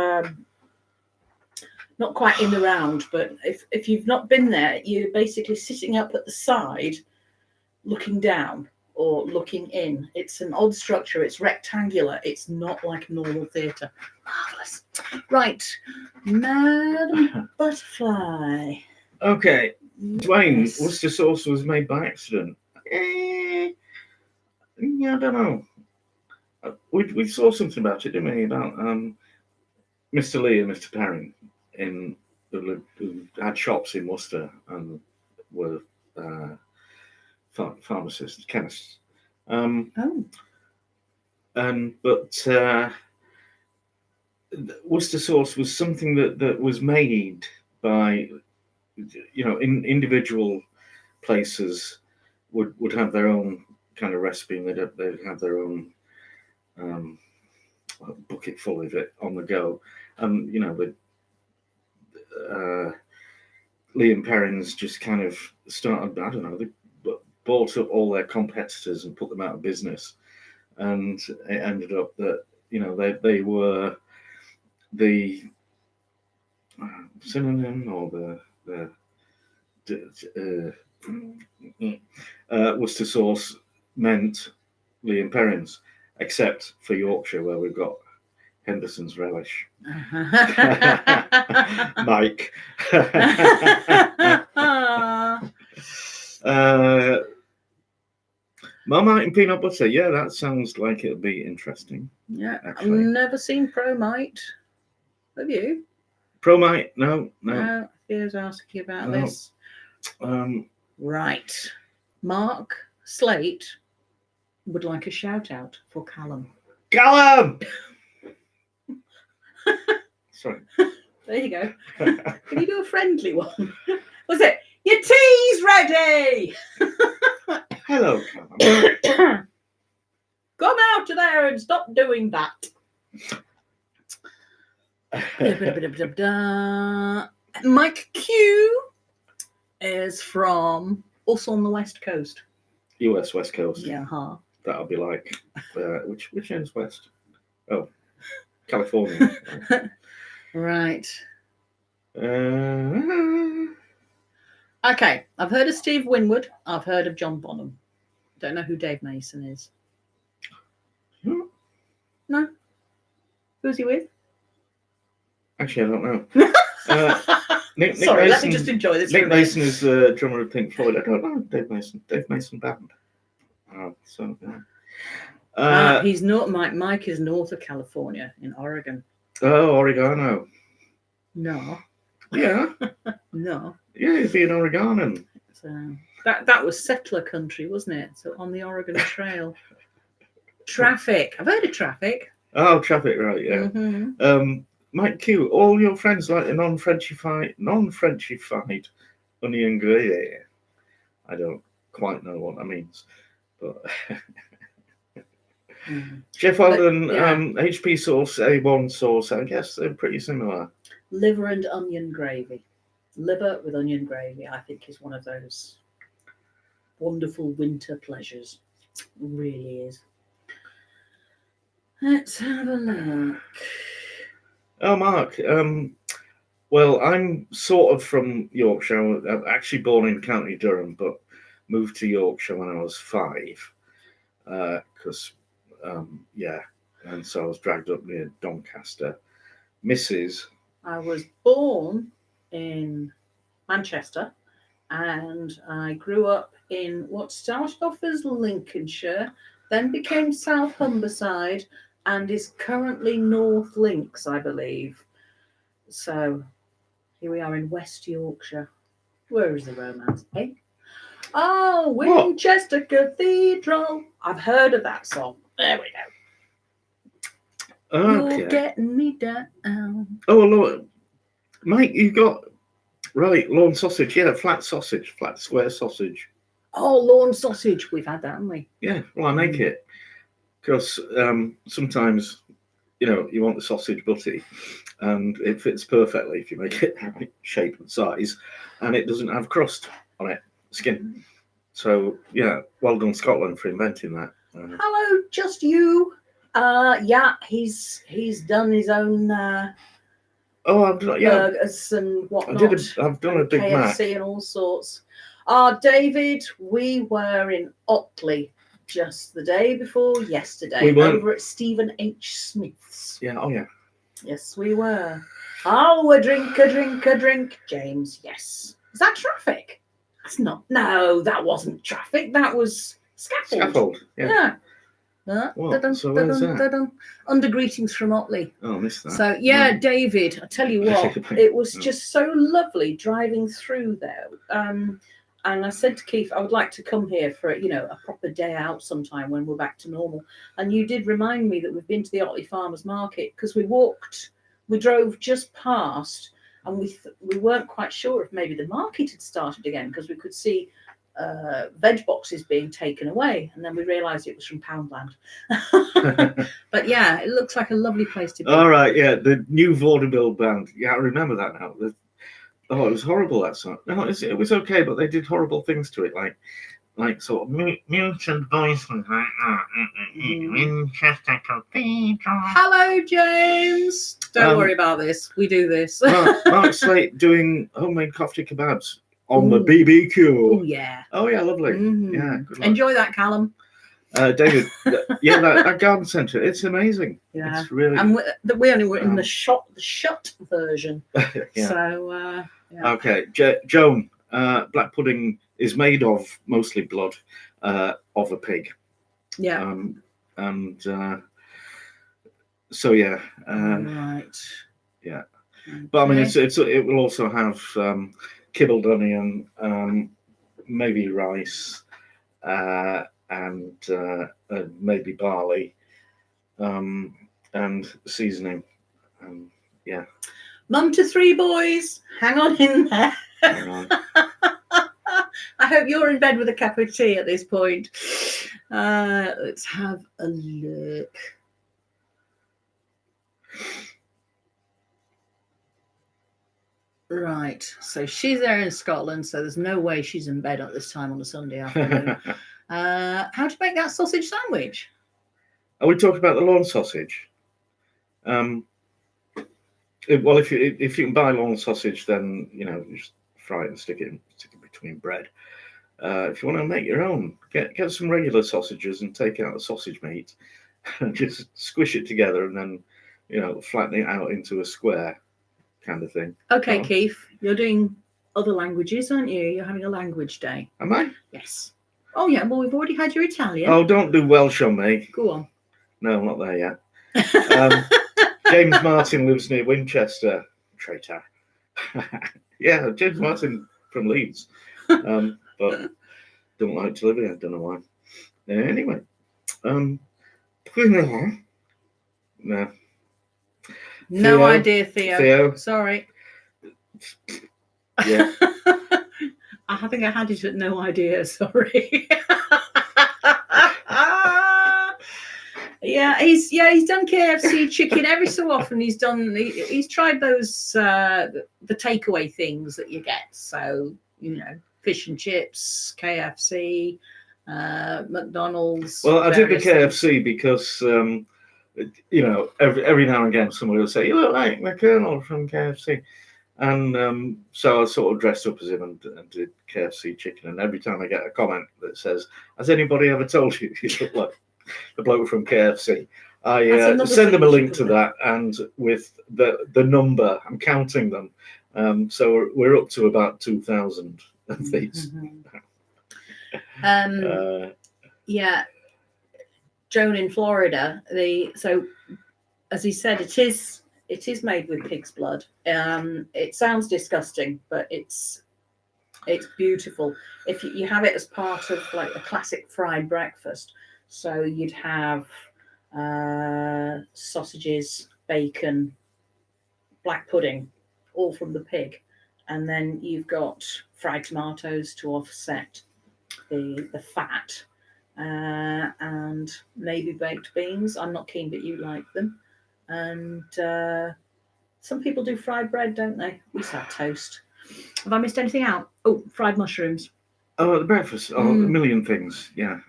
not quite in the round, but if you've not been there, you're basically sitting up at the side, looking down or looking in. It's an odd structure. It's rectangular. It's not like a normal theatre. Marvellous. Right. Madam Butterfly. Okay. Dwayne, Worcester sauce was made by accident. Yeah, I don't know. We saw something about it, didn't we? About Mr. Lee and Mr. Perrin who had shops in Worcester and were pharmacists, chemists. But Worcester sauce was something that was made by, in individual places would have their own kind of recipe, and they'd have their own bucket full of it on the go. And Liam Perrins just kind of started, I don't know, they bought up all their competitors and put them out of business, and it ended up that they were the synonym or the Worcester sauce meant Liam Perrins, except for Yorkshire, where we've got Henderson's relish. Mike. Marmite and peanut butter. Yeah, that sounds like it'll be interesting. Yeah, actually. I've never seen Promite. Have you? Promite? No. Here's asking about this. Right. Mark Slate would like a shout out for Callum. Callum! Sorry. There you go. Can you do a friendly one? Was it, your tea's ready? Hello, Callum. Come out of there and stop doing that. Mike Q is from also on the West Coast. US West Coast. Yeah, That'll be like, which end's west? Oh, California. Right. Okay, I've heard of Steve Winwood. I've heard of John Bonham. Don't know who Dave Mason is. No? Who's he with? Actually, I don't know. Nick Sorry, Mason, let me just enjoy this. Nick Mason is the drummer of Pink Floyd. I don't know Dave Mason. Dave Mason Band. He's not. Mike is north of California in Oregon. Oh, Oregano. No. Yeah. No. Yeah, he'd be an Oregonan. So that was settler country, wasn't it? So on the Oregon Trail. Traffic. I've heard of traffic. Oh, traffic, right? Yeah. Mm-hmm. Mike Q, all your friends like the non-Frenchified onion gravy. I don't quite know what that means, but Jeff Alden, HP sauce, A1 sauce. I guess they're pretty similar. Liver and onion gravy. Liver with onion gravy, I think, is one of those wonderful winter pleasures. It really is. Let's have a look. Oh, Mark. Well, I'm sort of from Yorkshire. I'm actually born in County Durham, but moved to Yorkshire when I was 5. Because, and so I was dragged up near Doncaster. I was born in Manchester, and I grew up in what started off as Lincolnshire, then became South Humberside, and is currently North Links, I believe. So here we are in West Yorkshire. Where is the romance, eh? Oh, Winchester Cathedral. I've heard of that song. There we go. Okay. You're getting me down. Oh, Lord. Mike, you got... Right, Lorne sausage. Yeah, flat square sausage. Oh, Lorne sausage. We've had that, haven't we? Yeah, well, I make it. Because sometimes, you want the sausage butty, and it fits perfectly if you make it the right shape and size, and it doesn't have crust on it, skin. So, yeah, well done Scotland for inventing that. Hello, just you. He's done his own burgers and whatnot. I've done a Big Mac. KFC and all sorts. David, we were in Otley just the day before yesterday over at Stephen H. Smith's. Yeah, oh yeah. Yes, we were. Oh, a drink, James, yes. Is that traffic? That's not. No, that wasn't traffic. That was scaffold. Yeah. Under greetings from Otley. Oh, I missed that. So, David, I tell you what, it was just so lovely driving through there. And I said to Keith, I would like to come here for a proper day out sometime when we're back to normal. And you did remind me that we've been to the Otley Farmers Market because we drove just past, and we weren't quite sure if maybe the market had started again because we could see veg boxes being taken away, and then we realised it was from Poundland. But yeah, it looks like a lovely place to be. All right, yeah, the new vaudeville band. Yeah, I remember that now. It was horrible, that song. No, it was okay, but they did horrible things to it, like sort of mutant voices like Winchester Cathedral. Hello, James. Don't worry about this. We do this. Mark Slate doing homemade kofta kebabs on the BBQ. Oh yeah. Oh yeah, lovely. Mm-hmm. Yeah, good luck. Enjoy that, Callum. David, that garden centre, it's amazing. Yeah, it's really. And we only were in the shut version. Yeah. So. Yeah. Okay, Joan. Black pudding is made of mostly blood of a pig. Yeah. So yeah. Right. Yeah. Okay. But I mean, it will also have kibbled onion, maybe rice, and maybe barley, and seasoning. Yeah. Mum to 3 boys, hang on in there. I hope you're in bed with a cup of tea at this point. Let's have a look. Right, so she's there in Scotland, so there's no way she's in bed at this time on a Sunday afternoon. How to make that sausage sandwich? Are we talking about the Lorne sausage? Well, if you can buy Lorne sausage, then you just fry it and stick it between bread. If you want to make your own, get some regular sausages and take out the sausage meat, and just squish it together, and then flatten it out into a square kind of thing. Okay, Keith, you're doing other languages, aren't you? You're having a language day. Am I? Yes. Oh yeah. Well, we've already had your Italian. Oh, don't do Welsh on me. Go on. No, I'm not there yet. James Martin lives near Winchester. Traitor. Yeah, James Martin from Leeds. But don't like to live here. I don't know why. Anyway, No. No Theo? idea, Theo. Theo? Sorry. Yeah. I think I had it at no idea. Sorry. He's done KFC chicken every so often. He's tried those the takeaway things that you get. So fish and chips, KFC, McDonald's. Well, I did the various KFC because every now and again somebody will say, "You look like the Colonel from KFC," and so I sort of dressed up as him and did KFC chicken. And every time I get a comment that says, "Has anybody ever told you you look like the bloke from KFC?" I send them a link to that, and with the number, I'm counting them. So we're up to about 2,000 of these. Yeah, Joan in Florida. So, as he said, it is made with pig's blood. It sounds disgusting, but it's beautiful. If you have it as part of like a classic fried breakfast, so you'd have sausages, bacon, black pudding, all from the pig, and then you've got fried tomatoes to offset the fat, and maybe baked beans. I'm not keen, but you like them. And some people do fried bread, don't they? We used to have toast. Have I missed anything out? Oh, fried mushrooms. Oh, the breakfast. Oh, a million things. Yeah.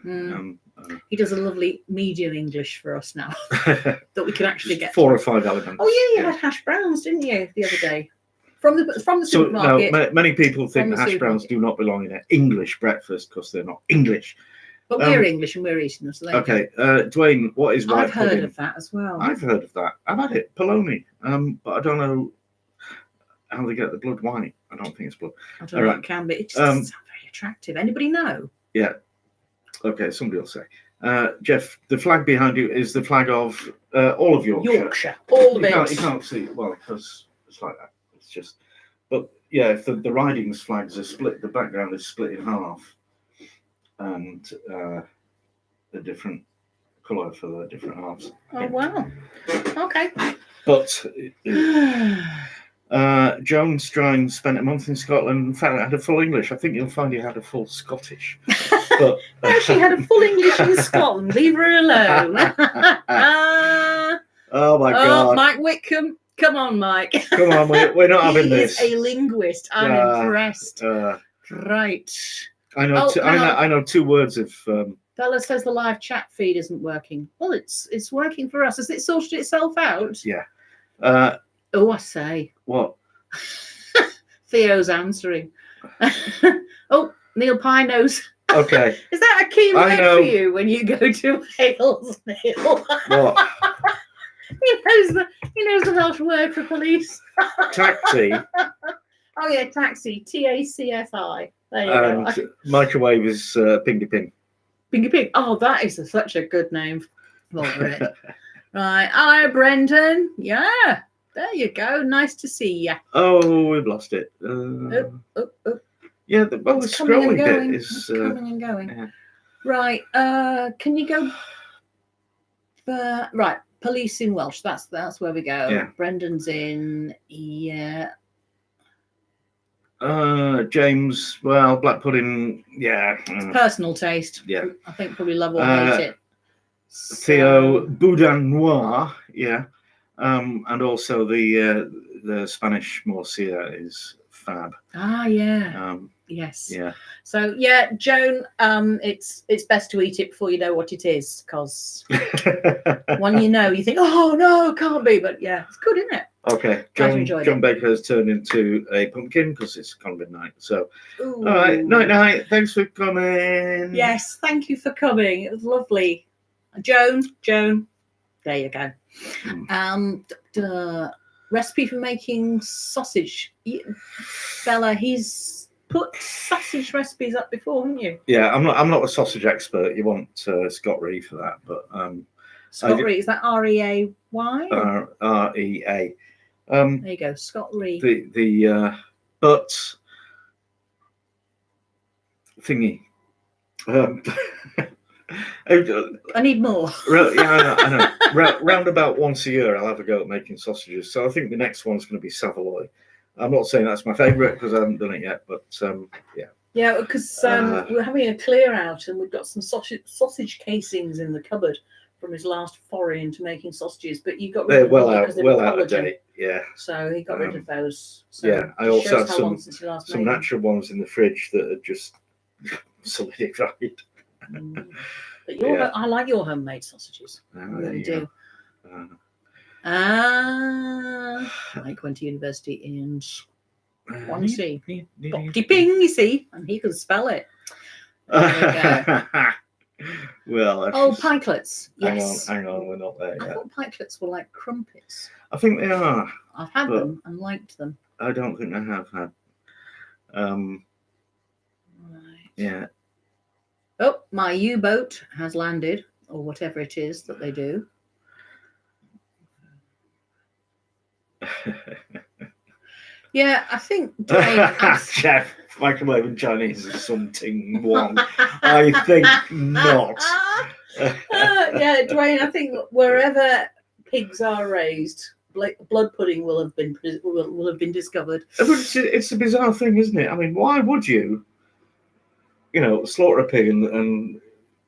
He does a lovely medium English for us now that we can actually get 4 or 5 elements. Oh yeah, you had hash browns, didn't you, the other day? From the supermarket. No, many people think the hash browns do not belong in an English breakfast because they're not English. But we're English and we're eating them. So okay, Dwayne, what is white pudding? I've heard of that as well. I've heard of that. I've had it, polony. But I don't know how they get the blood white. I don't think it's blood. I don't know. It can be. It just doesn't sound very attractive. Anybody know? Yeah. Okay, somebody will say. Jeff, the flag behind you is the flag of all of Yorkshire. Yorkshire, all the bits. You can't see it well because it's like that. It's just, but yeah, if the ridings flags are split, the background is split in half, and a different colour for the different halves. Oh wow! Okay. But Joan Strine spent a month in Scotland and found out had a full English. I think you'll find he had a full Scottish. But no, she had a full English in Scotland. Leave her alone. Oh my God! Mike Whitcomb, come on, Mike. Come on, we're not having this. He is a linguist. I'm impressed. Right. I know 2 words of. Bella says the live chat feed isn't working. Well, it's working for us. Has it sorted itself out? Yeah. I say. What? Theo's answering. Oh, Neil Pinose. Okay. Is that a key word for you when you go to Wales, Neil? What? He knows the Welsh word for police. Taxi. Oh yeah, taxi. TACFI. There you go. And microwave is Pingy Ping. Pingy Ping. Oh, that is such a good name for it. Right. Hi, Brendan. Yeah. There you go. Nice to see you. Oh, we've lost it. Yeah, the scrolling bit is coming and going. Yeah. Right. Can you go? Right. Police in Welsh. That's where we go. Yeah. Brendan's in. Yeah. James. Well, black pudding. Yeah. Personal taste. Yeah. I think probably love or hate it. Theo Boudin Noir. Yeah. And also the Spanish morcilla is fab. Ah, yeah. Yes. Yeah. So yeah, Joan, it's best to eat it before you know what it is, because when you think, oh no, it can't be, but yeah, it's good, isn't it? Okay. John Baker has turned into a pumpkin because it's kind of midnight. So all right, night. Thanks for coming. Yes, thank you for coming. It was lovely. Joan, there you go. Recipe for making sausage. Bella, he's put sausage recipes up before, haven't you? Yeah, I'm not a sausage expert. You want Scott Ree for that, but Scott Ree, is that REAY? REA. There you go, Scott Ree. The but thingy. I need more. Yeah, I know. Round about once a year, I'll have a go at making sausages. So I think the next one's going to be Saveloy. I'm not saying that's my favourite because I haven't done it yet, but yeah. Yeah, because we're having a clear out and we've got some sausage casings in the cupboard from his last foray into making sausages. But you got rid of them because they were out of collagen. date. Yeah. So he got rid of those. So yeah, I also had some made natural ones in the fridge that are just solidified. But I like your homemade sausages. I really do. Mike went to university in Swansea. Ping, you see, and he can spell it. There we go. Well, pikelets. Yes. Hang on, we're not there yet. I thought pikelets were like crumpets. I think they are. I've had them and liked them. I don't think I have had. Right. Yeah. Oh, my U-boat has landed, or whatever it is that they do. Yeah, I think Chef, microwave in Chinese is something one. I think not. Yeah, Dwayne, I think wherever pigs are raised, blood pudding will have been discovered. But it's a bizarre thing, isn't it? I mean, why would you slaughter a pig and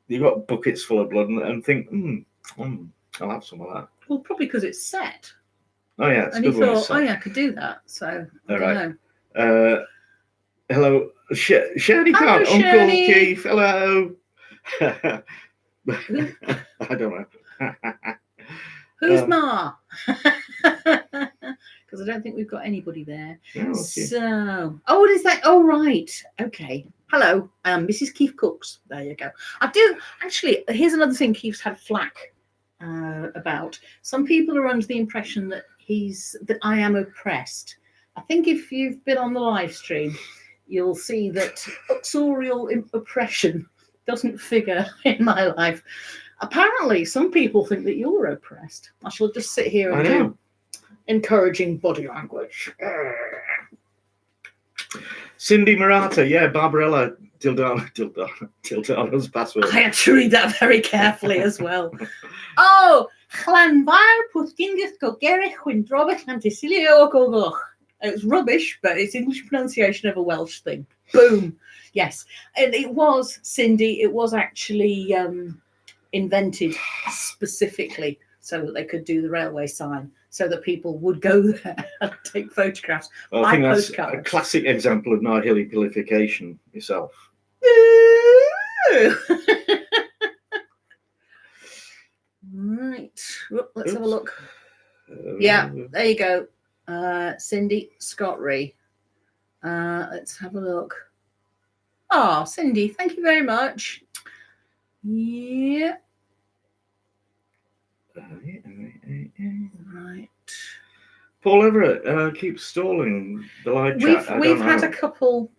you've got buckets full of blood and think, I'll have some of that. Well, probably because it's set. Oh yeah, it's and good he thought, I could do that. So I don't know. Hello, Shirley Khan, Uncle Keith. Hello. I don't know. Who's Ma? Because I don't think we've got anybody there. Oh, so, what is that? Oh, right. Okay. Hello, Mrs. KeefCooks. There you go. I do actually. Here's another thing Keith's had flack about. Some people are under the impression that I am oppressed. I think if you've been on the live stream, you'll see that uxorial oppression doesn't figure in my life. Apparently, some people think that you're oppressed. I shall just sit here and do encouraging body language. Cindy Murata, yeah, Barbarella, Tildano's password. I had to read that very carefully as well. Oh, Llanfair Pwthgyngyth Gogerich Windrobich Antisilio Gogoch. It was rubbish, but it's English pronunciation of a Welsh thing. Boom. Yes. And it was, Cindy, it was actually invented specifically so that they could do the railway sign, so that people would go there and take photographs. Well, I think that's a classic example of nihilipilification yourself. Right. Let's have a look. Yeah, there you go. Cindy Scottery. Let's have a look. Oh, Cindy, thank you very much. Yeah. Right. Paul Everett keeps stalling the live chat. We've had a couple.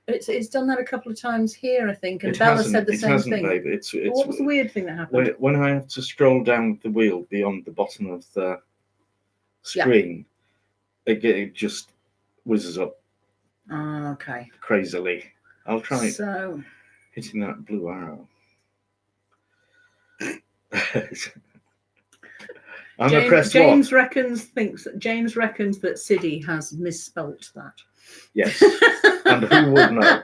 It's done that a couple of times here, I think, and Bella said the same thing. Babe. What was the weird thing that happened? When I have to scroll down the wheel beyond the bottom of the screen, it just whizzes up. Okay. Crazily. I'll try hitting that blue arrow. James reckons that Siddy has misspelt that. Yes, and who would know?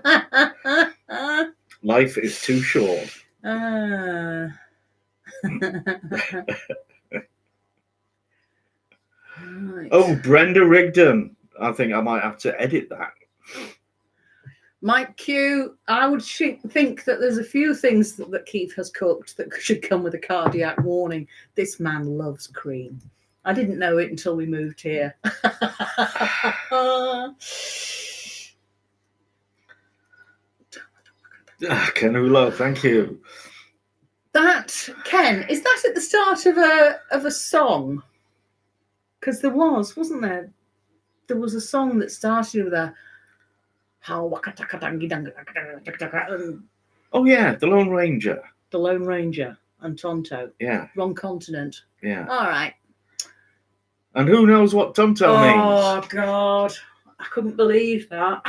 Life is too short. Right. Oh, Brenda Rigdon. I think I might have to edit that. Mike Q, I would think that there's a few things that Keith has cooked that should come with a cardiac warning. This man loves cream. I didn't know it until we moved here. Kenulo, thank you. That, Ken, is that at the start of a song? Because there wasn't there? There was a song that started with a oh yeah, the Lone Ranger. The Lone Ranger and Tonto. Yeah. Wrong continent. Yeah. All right. And who knows what Tonto means? Oh God, I couldn't believe that.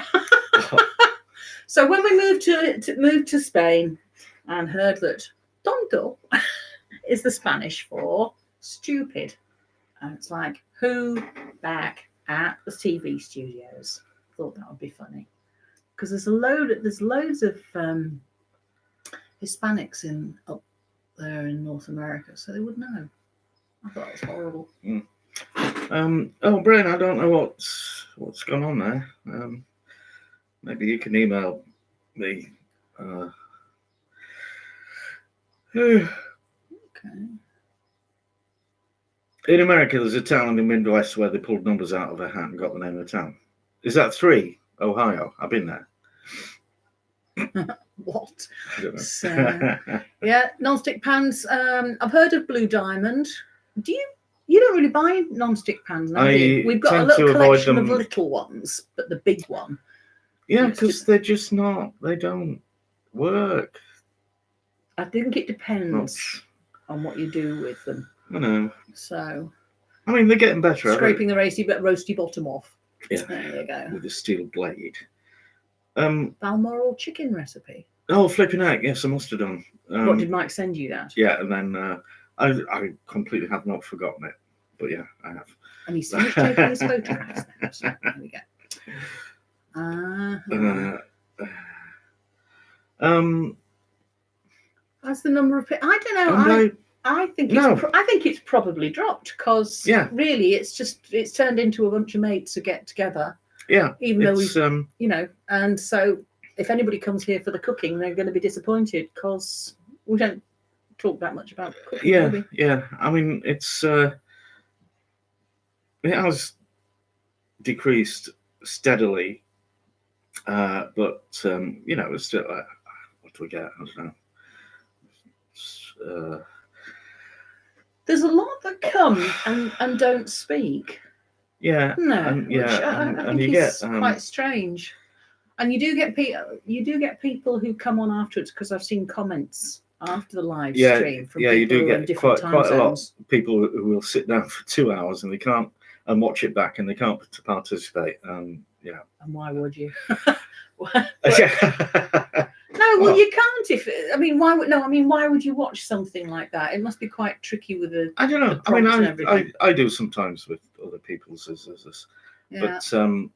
So when we moved to Spain and heard that Tonto is the Spanish for stupid. And it's like, who back at the TV studios thought that would be funny? Because there's loads of Hispanics up there in North America, so they would know. I thought it was horrible. Oh, Brian, I don't know what's gone on there. Maybe you can email me. Okay. In America, there's a town in the Midwest where they pulled numbers out of a hat and got the name of the town. Is that 3? Ohio. I've been there. What? I don't know. So, yeah, non-stick pans. I've heard of Blue Diamond. You don't really buy non-stick pans now, do you? We've got a tend little to avoid collection of them. little ones, but the big one. Yeah, because they're just not. They don't work. I think it depends Much. on what you do with them. I know. So, I mean, they're getting better. scraping the roasty bottom off. Yeah. There you go. With a steel blade. Balmoral chicken recipe. Oh, flipping heck! Yes, I must have done. What did Mike send you that? Yeah, and then I completely have not forgotten it. But yeah, I have. And he's finished taking his photographs now. So there we go. That's the number of. I don't know. I think it's probably dropped because really it's turned into a bunch of mates who get together. Yeah, even though we, and so if anybody comes here for the cooking, they're going to be disappointed because we don't talk that much about cooking. Yeah. I mean, it has decreased steadily, but it's still. What do we get? I don't know. There's a lot that come and don't speak. Yeah. No. I think it's quite strange. And you do get people who come on afterwards because I've seen comments after the live stream from people you do in get different quite time a lot zones. of people who will sit down for 2 hours and they can't watch it back and they can't participate. And why would you? No, well, you can't. Why would you watch something like that? It must be quite tricky with the. I don't know. I mean, I do sometimes with other people's but So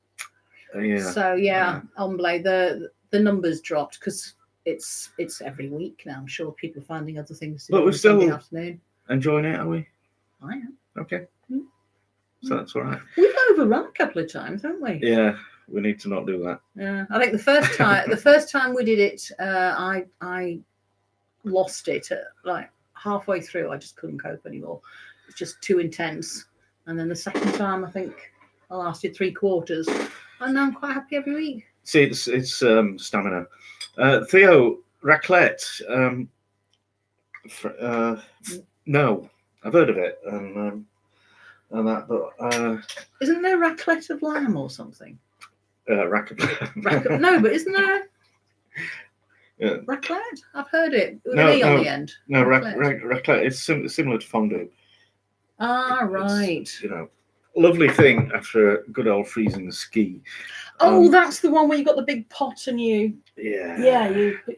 Omble, the numbers dropped because it's every week now. I'm sure people are finding other things to do on Sunday afternoon. Enjoying it, are we? I am. Okay. So that's all right. We've overrun a couple of times, haven't we? Yeah. We need to not do that. Yeah, I think the first time we did it, I lost it like halfway through. I just couldn't cope anymore. It's just too intense. And then the second time, I think I lasted 3/4, and now I'm quite happy every week. See, it's stamina. Theo, raclette. No, I've heard of it, and that, but isn't there raclette of lamb or something? Raclette. No, but isn't there? Yeah. Raclette? I've heard it. With an E on the end. No, raclette. It's similar to fondue. Ah, right. It's, lovely thing after a good old freezing ski. Oh, that's the one where you got the big pot and you. Yeah. Yeah,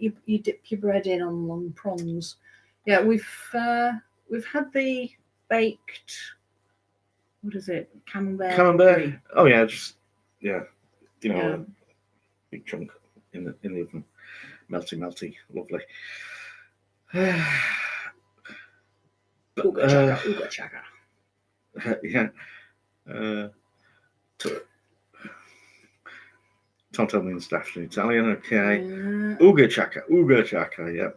you dip your bread in on long prongs. Yeah, we've had the baked. What is it? Camembert. Oh yeah, big chunk in the oven, melty, lovely. Uga chaka. Yeah. Tonto means daft in Italian. Okay. Uga chaka. Yeah.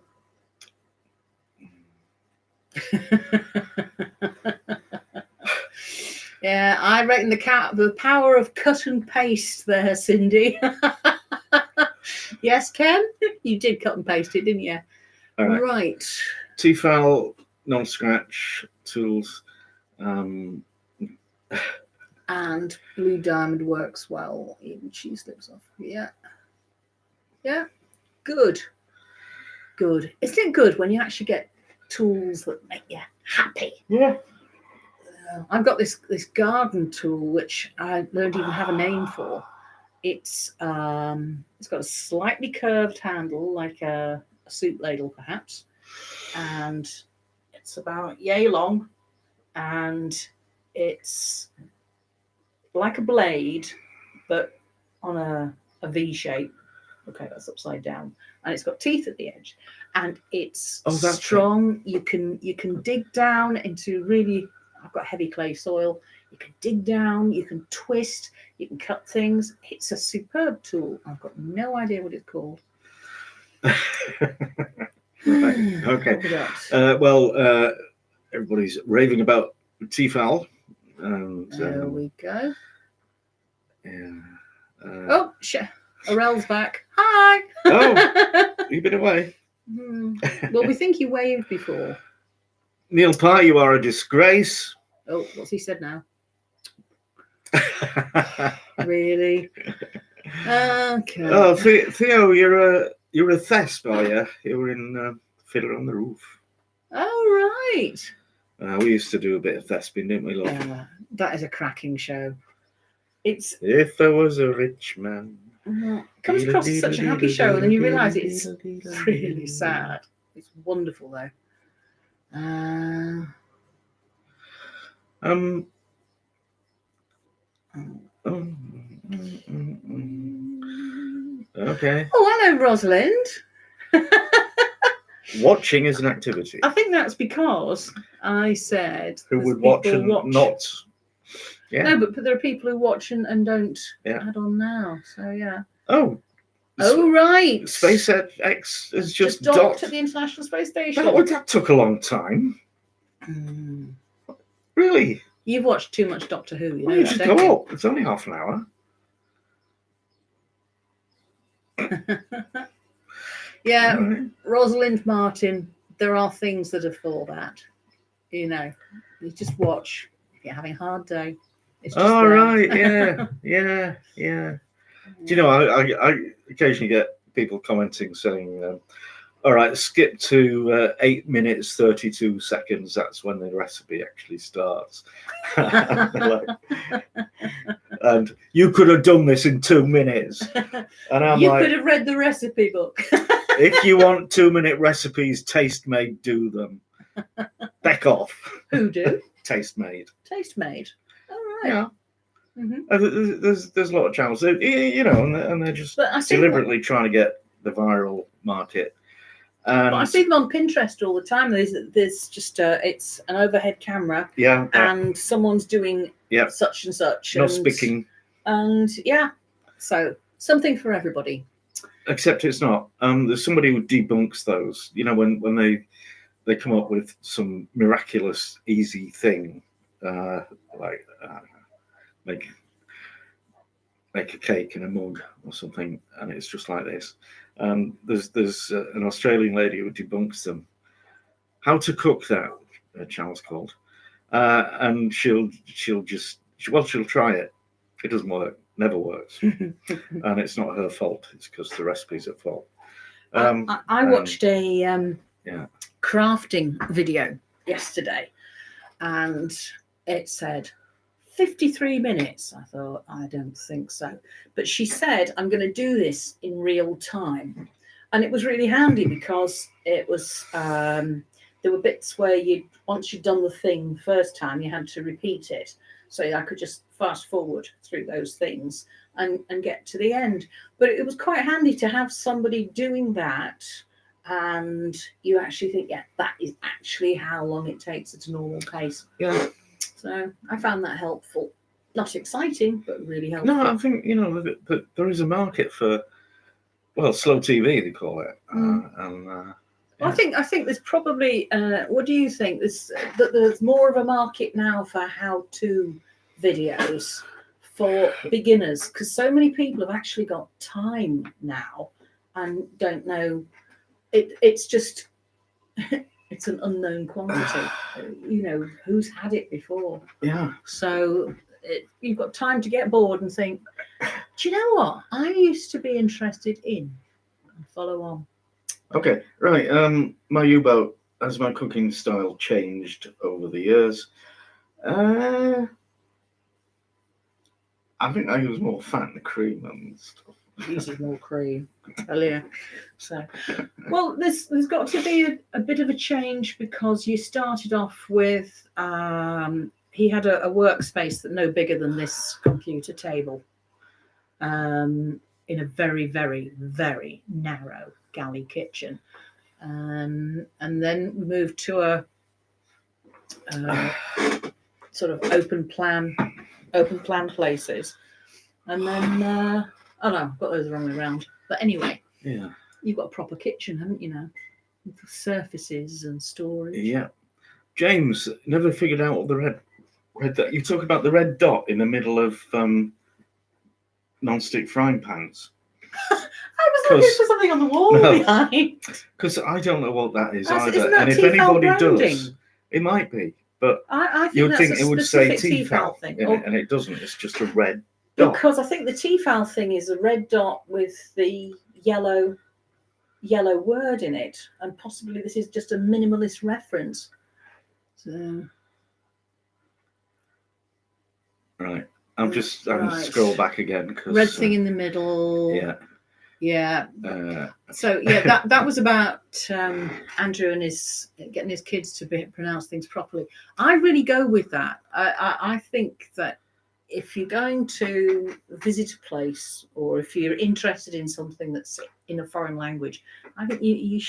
Yeah, I reckon the power of cut and paste there, Cindy. Yes, Ken? You did cut and paste it, didn't you? All right. Right. Tefal, non-scratch tools. And Blue Diamond works well. Even cheese slips off. Yeah. Yeah. Good. Isn't it good when you actually get tools that make you happy? Yeah. I've got this garden tool which I don't even have a name for. It's got a slightly curved handle like a soup ladle perhaps, and it's about yay long, and it's like a blade, but on a V shape. Okay, that's upside down, and it's got teeth at the edge, and it's strong. You can dig down into really. I've got heavy clay soil. You can dig down. You can twist. You can cut things. It's a superb tool. I've got no idea what it's called. Right. Okay. Everybody's raving about Tefal. And there we go. Yeah. Arel's back. Hi. Oh, you've been away. Well, we think you waved before. Neil Parr, you are a disgrace. Oh, what's he said now? Really? Okay. Oh, Theo, you're a thesp, are you? You were in Fiddler on the Roof. Oh, right. We used to do a bit of thesping, didn't we, love? That is a cracking show. It's If I was a rich man. Comes across as such a happy show, and then you realise it's really sad. It's wonderful, though. Okay. Oh, hello, Rosalind. Watching is an activity. I think that's because I said who would watch and not. Yeah. No, but there are people who watch and don't add on now. So yeah. Oh. Right. SpaceX is just docked at the International Space Station. That took a long time. Really? You've watched too much Doctor Who. You know just go up. It's only half an hour. Yeah, right. Rosalind Martin, there are things that are for that. You know, you just watch. If you're having a hard day. It's just right. Yeah. Do you know, I occasionally get people commenting saying, all right, skip to 8 minutes, 32 seconds. That's when the recipe actually starts. And you could have done this in 2 minutes. And I'm you could have read the recipe book. If you want 2-minute recipes, Tastemade do them. Back off. Who do? Tastemade. Tastemade. All right. Yeah. Mm-hmm. There's a lot of channels, you know, and they're just deliberately trying to get the viral market. But I see them on Pinterest all the time. There's just it's an overhead camera, and someone's doing such and such. No speaking. And so something for everybody. Except it's not. There's somebody who debunks those. You know, when they come up with some miraculous easy thing, like make a cake in a mug or something, and it's just like this. There's an Australian lady who debunks them. How to cook that? Her channel's called, and she'll try it. It doesn't work. Never works, and it's not her fault. It's because the recipe's at fault. I watched a crafting video yesterday, and it said 53 minutes. I thought, I don't think so. But she said, I'm going to do this in real time. And it was really handy because it was, there were bits where once you'd done the thing the first time, you had to repeat it. So I could just fast forward through those things and get to the end. But it was quite handy to have somebody doing that. And you actually think, that is actually how long it takes at a normal pace. Yeah. So I found that helpful. Not exciting, but really helpful. No, I think, you know, that there is a market for, slow TV, they call it. I think there's probably, what do you think? There's more of a market now for how-to videos for beginners, because so many people have actually got time now and don't know. It's just... It's an unknown quantity. You know, who's had it before? Yeah. So you've got time to get bored and think, do you know what? I used to be interested in. And follow on. Okay, right. My U-boat, has my cooking style changed over the years? I think I use more fat and cream and stuff. Uses more cream. Hell yeah. So, well, there's got to be a bit of a change because you started off with he had a workspace that no bigger than this computer table in a very, very, very narrow galley kitchen. And then we moved to a sort of open plan places. And then, oh no, I've got those the wrong way around. But anyway, Yeah. You've got a proper kitchen, haven't you now? With surfaces and storage. Yeah. James never figured out what the red you talk about the red dot in the middle of non-stick frying pans. I was looking for something on the wall behind. Because I don't know what that is either. Isn't that and if Tefal anybody branding? does, it might be. But I think you'd that's think a it would say specific Tefal thing. in it, and it doesn't. It's just a red dot. Because I think the Tefal thing is a red dot with the yellow word in it, and possibly this is just a minimalist reference. So Right. I'm just having to scroll back again because red thing in the middle. Yeah. Yeah. So yeah, that was about Andrew and getting his kids to pronounce things properly. I really go with that. I think that if you're going to visit a place or if you're interested in something that's in a foreign language, I think you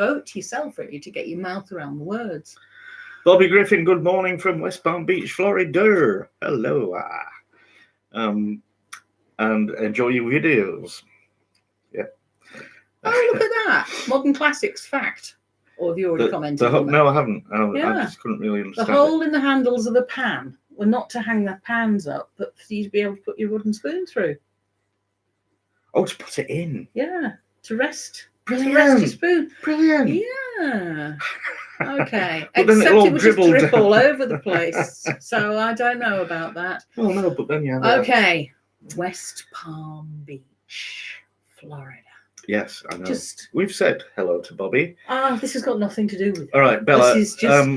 owe it to yourself really to get your mouth around the words. Bobby Griffin, good morning from West Palm Beach, Florida. Hello. And enjoy your videos. Yeah. Oh, look at that. Modern Classics fact. Or have you already commented on that? No, I haven't. I just couldn't really understand the hole in the handles of a pan were not to hang the pans up, but for you to be able to put your wooden spoon through. Oh, to put it in. Yeah, to rest. Brilliant. To rest your spoon. Brilliant. Yeah. Okay. But then Except it'll it would just dribble drip down. all over the place. So I don't know about that. Oh, no, but then you have Okay. West Palm Beach, Florida. Yes, I know. We've said hello to Bobby. This has got nothing to do with it. All right, Bella. This is just...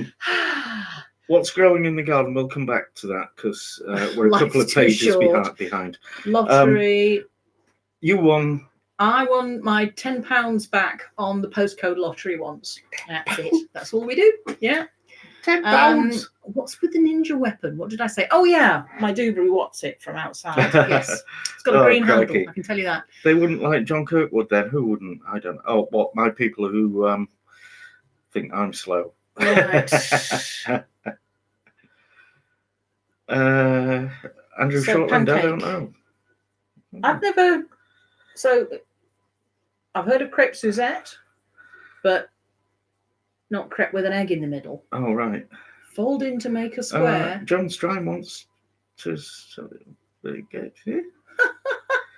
what's growing in the garden? We'll come back to that because we're a couple of pages behind. Lottery. You won. I won my £10 back on the postcode lottery once. That's it. That's all we do. Yeah. £10. What's with the ninja weapon? What did I say? Oh yeah, my Dubry What's It from outside. Yes, it's got a green handle. I can tell you that. They wouldn't like John Kirkwood then. Who wouldn't? I don't know. Oh, what my people who think I'm slow. Right. Andrew Shortland. I don't know. I've heard of crepe Suzette, but not crepe with an egg in the middle. Oh, right. Fold in to make a square. John Strine wants to get it.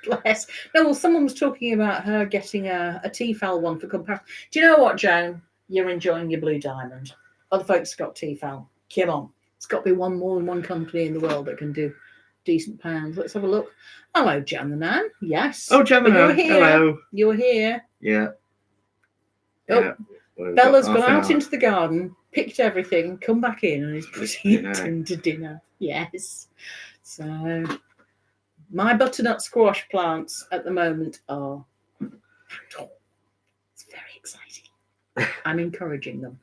Bless. No, well, someone was talking about her getting a Tefal one for comparison. Do you know what, Joan? You're enjoying your Blue Diamond. Other folks got Tefal. Come on. It's got to be more than one company in the world that can do decent pans. Let's have a look. Hello, Jan the Nan. Yes. Oh, Jan the Nan. Hello. You're here. Yeah. Oh, yeah. Well, Bella's gone out into the garden, picked everything, come back in, and is putting it into dinner. Yes. So, my butternut squash plants at the moment are it's very exciting. I'm encouraging them.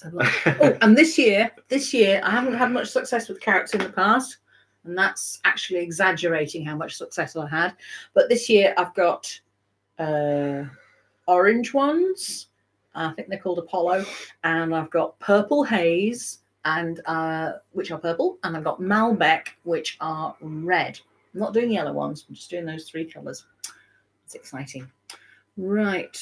Oh, and this year, I haven't had much success with carrots in the past, and that's actually exaggerating how much success I had. But this year, I've got orange ones. I think they're called Apollo, and I've got purple haze, and which are purple, and I've got Malbec, which are red. I'm not doing yellow ones. I'm just doing those three colours. It's exciting. Right.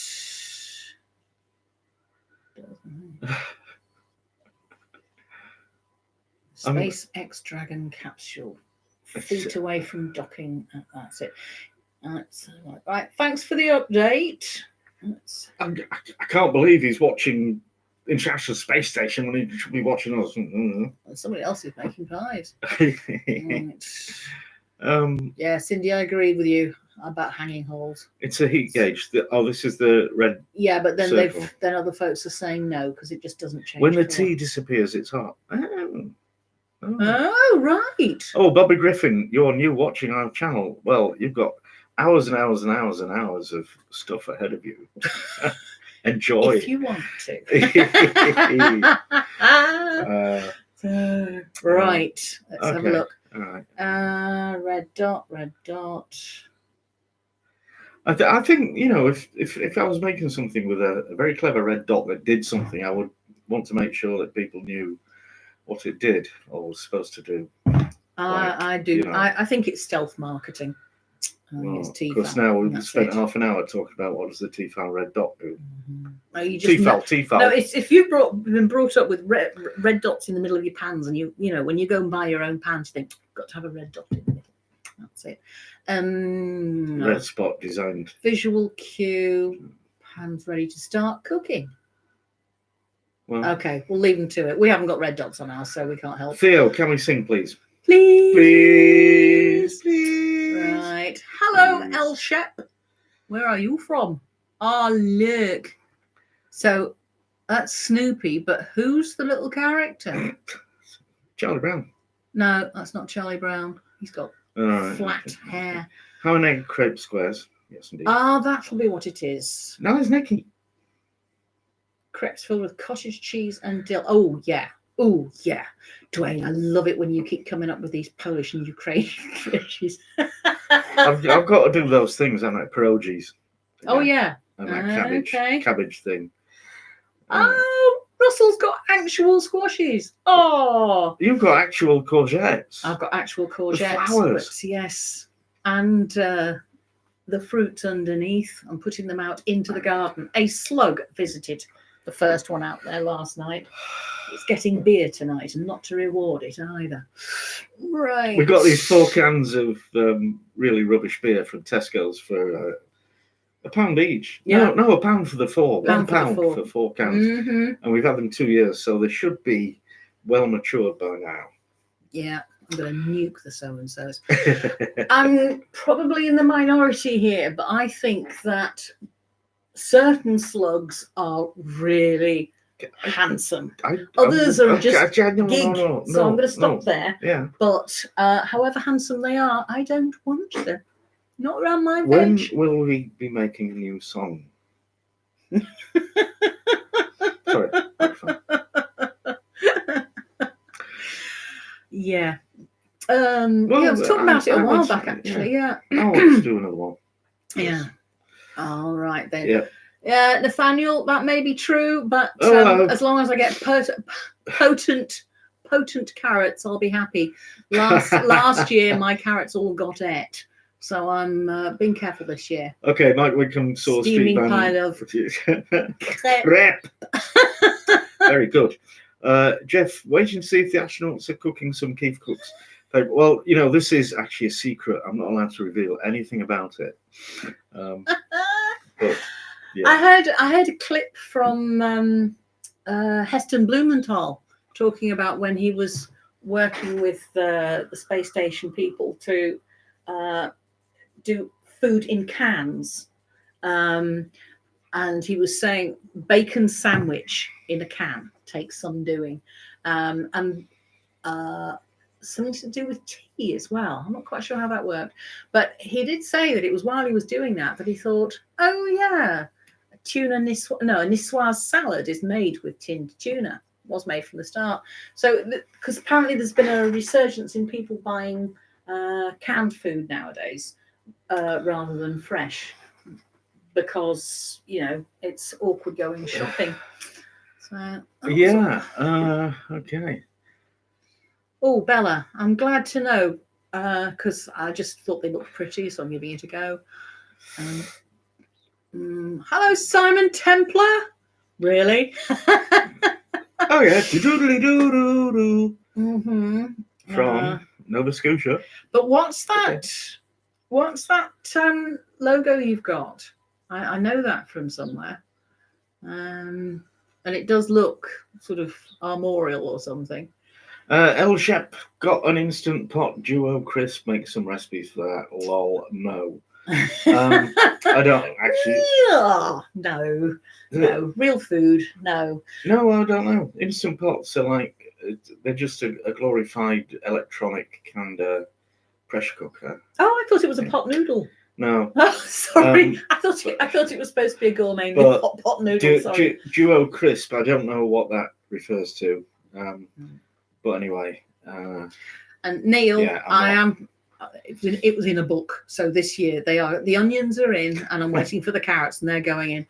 SpaceX Dragon capsule. Feet away from docking. That's it. Right. Thanks for the update. I can't believe he's watching International Space Station when he should be watching us. Somebody else is making pies. Right. Yeah, Cindy, I agree with you about hanging holes. It's a heat gauge. This is the red. Yeah, but then circle. then other folks are saying no because it just doesn't change. When the tea disappears, it's hot. Oh, right. Oh, Bobby Griffin, you're new watching our channel. Well, you've got hours and hours and hours and hours of stuff ahead of you. Enjoy. If you want to. Right. Let's have a look. All right. Red dot. I think, you know, if I was making something with a very clever red dot that did something, I would want to make sure that people knew what it did or was supposed to do. I do. You know. I think it's stealth marketing. Well, It's of Tefal, course, now we've that's spent it. half an hour talking about what does the Tefal red dot do. Oh, you just Tefal. No, it's if you've been brought up with red dots in the middle of your pans, and you know when you go and buy your own pans, you think got to have a red dot in the middle. That's it. Red spot designed. Visual cue. Pans ready to start cooking. Well, Okay, we'll leave them to it. We haven't got red dots on ours, so we can't help. Theo, can we sing, please? Please. Please. Right. Hello, Please. El Shep. Where are you from? Oh, look. So that's Snoopy, but who's the little character? Charlie Brown. No, that's not Charlie Brown. He's got All right. flat hair. How an egg crepe squares. Yes, indeed. Ah, that'll be what it is. No, it's Nicky. Crepes filled with cottage cheese and dill. Oh, yeah. Oh, yeah. Dwayne, I love it when you keep coming up with these Polish and Ukrainian dishes. I've got to do those things, haven't I? Pierogies. Oh, yeah. And that cabbage thing. Oh, Russell's got actual squashes. Oh. You've got actual courgettes. I've got actual courgettes. flowers. But yes. And the fruit underneath. I'm putting them out into the garden. A slug visited the first one out there last night. It's getting beer tonight and not to reward it either. Right. We got these 4 cans of really rubbish beer from Tesco's for £1 each. Yeah. No, £1 for the 4. Pound £1 for the 4. for 4 cans. Mm-hmm. And we've had them 2 years, so they should be well matured by now. Yeah. I'm going to nuke the so-and-sos. I'm probably in the minority here, but I think that certain slugs are really handsome. Others are just gig. So I'm going to stop there. Yeah. But however handsome they are, I don't want them. Not around my When veg. will we be making a new song? Sorry. Yeah. I was talking about it a while back, actually. Yeah. Oh, let's do another one. Yeah. All right then. Yeah. Yeah, Nathaniel, that may be true, but as long as I get potent carrots, I'll be happy. Last year, my carrots all got et, so I'm being careful this year. Okay, Mike Wickham saw Steaming street pile of crepe. Very good. Jeff, waiting to see if the astronauts are cooking some KeefCooks. Well, you know, this is actually a secret. I'm not allowed to reveal anything about it. But, yeah. I heard a clip from Heston Blumenthal talking about when he was working with the space station people to do food in cans, and he was saying bacon sandwich in a can takes some doing, and something to do with tea as well. I'm not quite sure how that worked, but he did say that it was while he was doing that he thought, oh yeah, a niçoise salad is made with tinned tuna. Was made from the start. So because apparently there's been a resurgence in people buying canned food nowadays rather than fresh, because you know it's awkward going shopping. So yeah. Okay. Oh, Bella, I'm glad to know, because I just thought they looked pretty, so I'm giving it a go. Hello, Simon Templar. Really? Oh yeah, doodly-doo-doo-doo. Mm-hmm. From Nova Scotia. But what's that? Okay. What's that logo you've got? I know that from somewhere, and it does look sort of armorial or something. El Shep got an Instant Pot duo crisp. Make some recipes for that. Lol, no. I don't actually. Yeah, no, real food, no. No, I don't know. Instant Pots are like, they're just a glorified electronic kind of pressure cooker. Oh, I thought it was a pot noodle. No. Oh, sorry. I thought it was supposed to be a gourmet hot pot noodle. Sorry. Duo crisp. I don't know what that refers to. But anyway. And Neil, yeah, I am. It was in a book. So this year the onions are in, and I'm waiting for the carrots, and they're going in.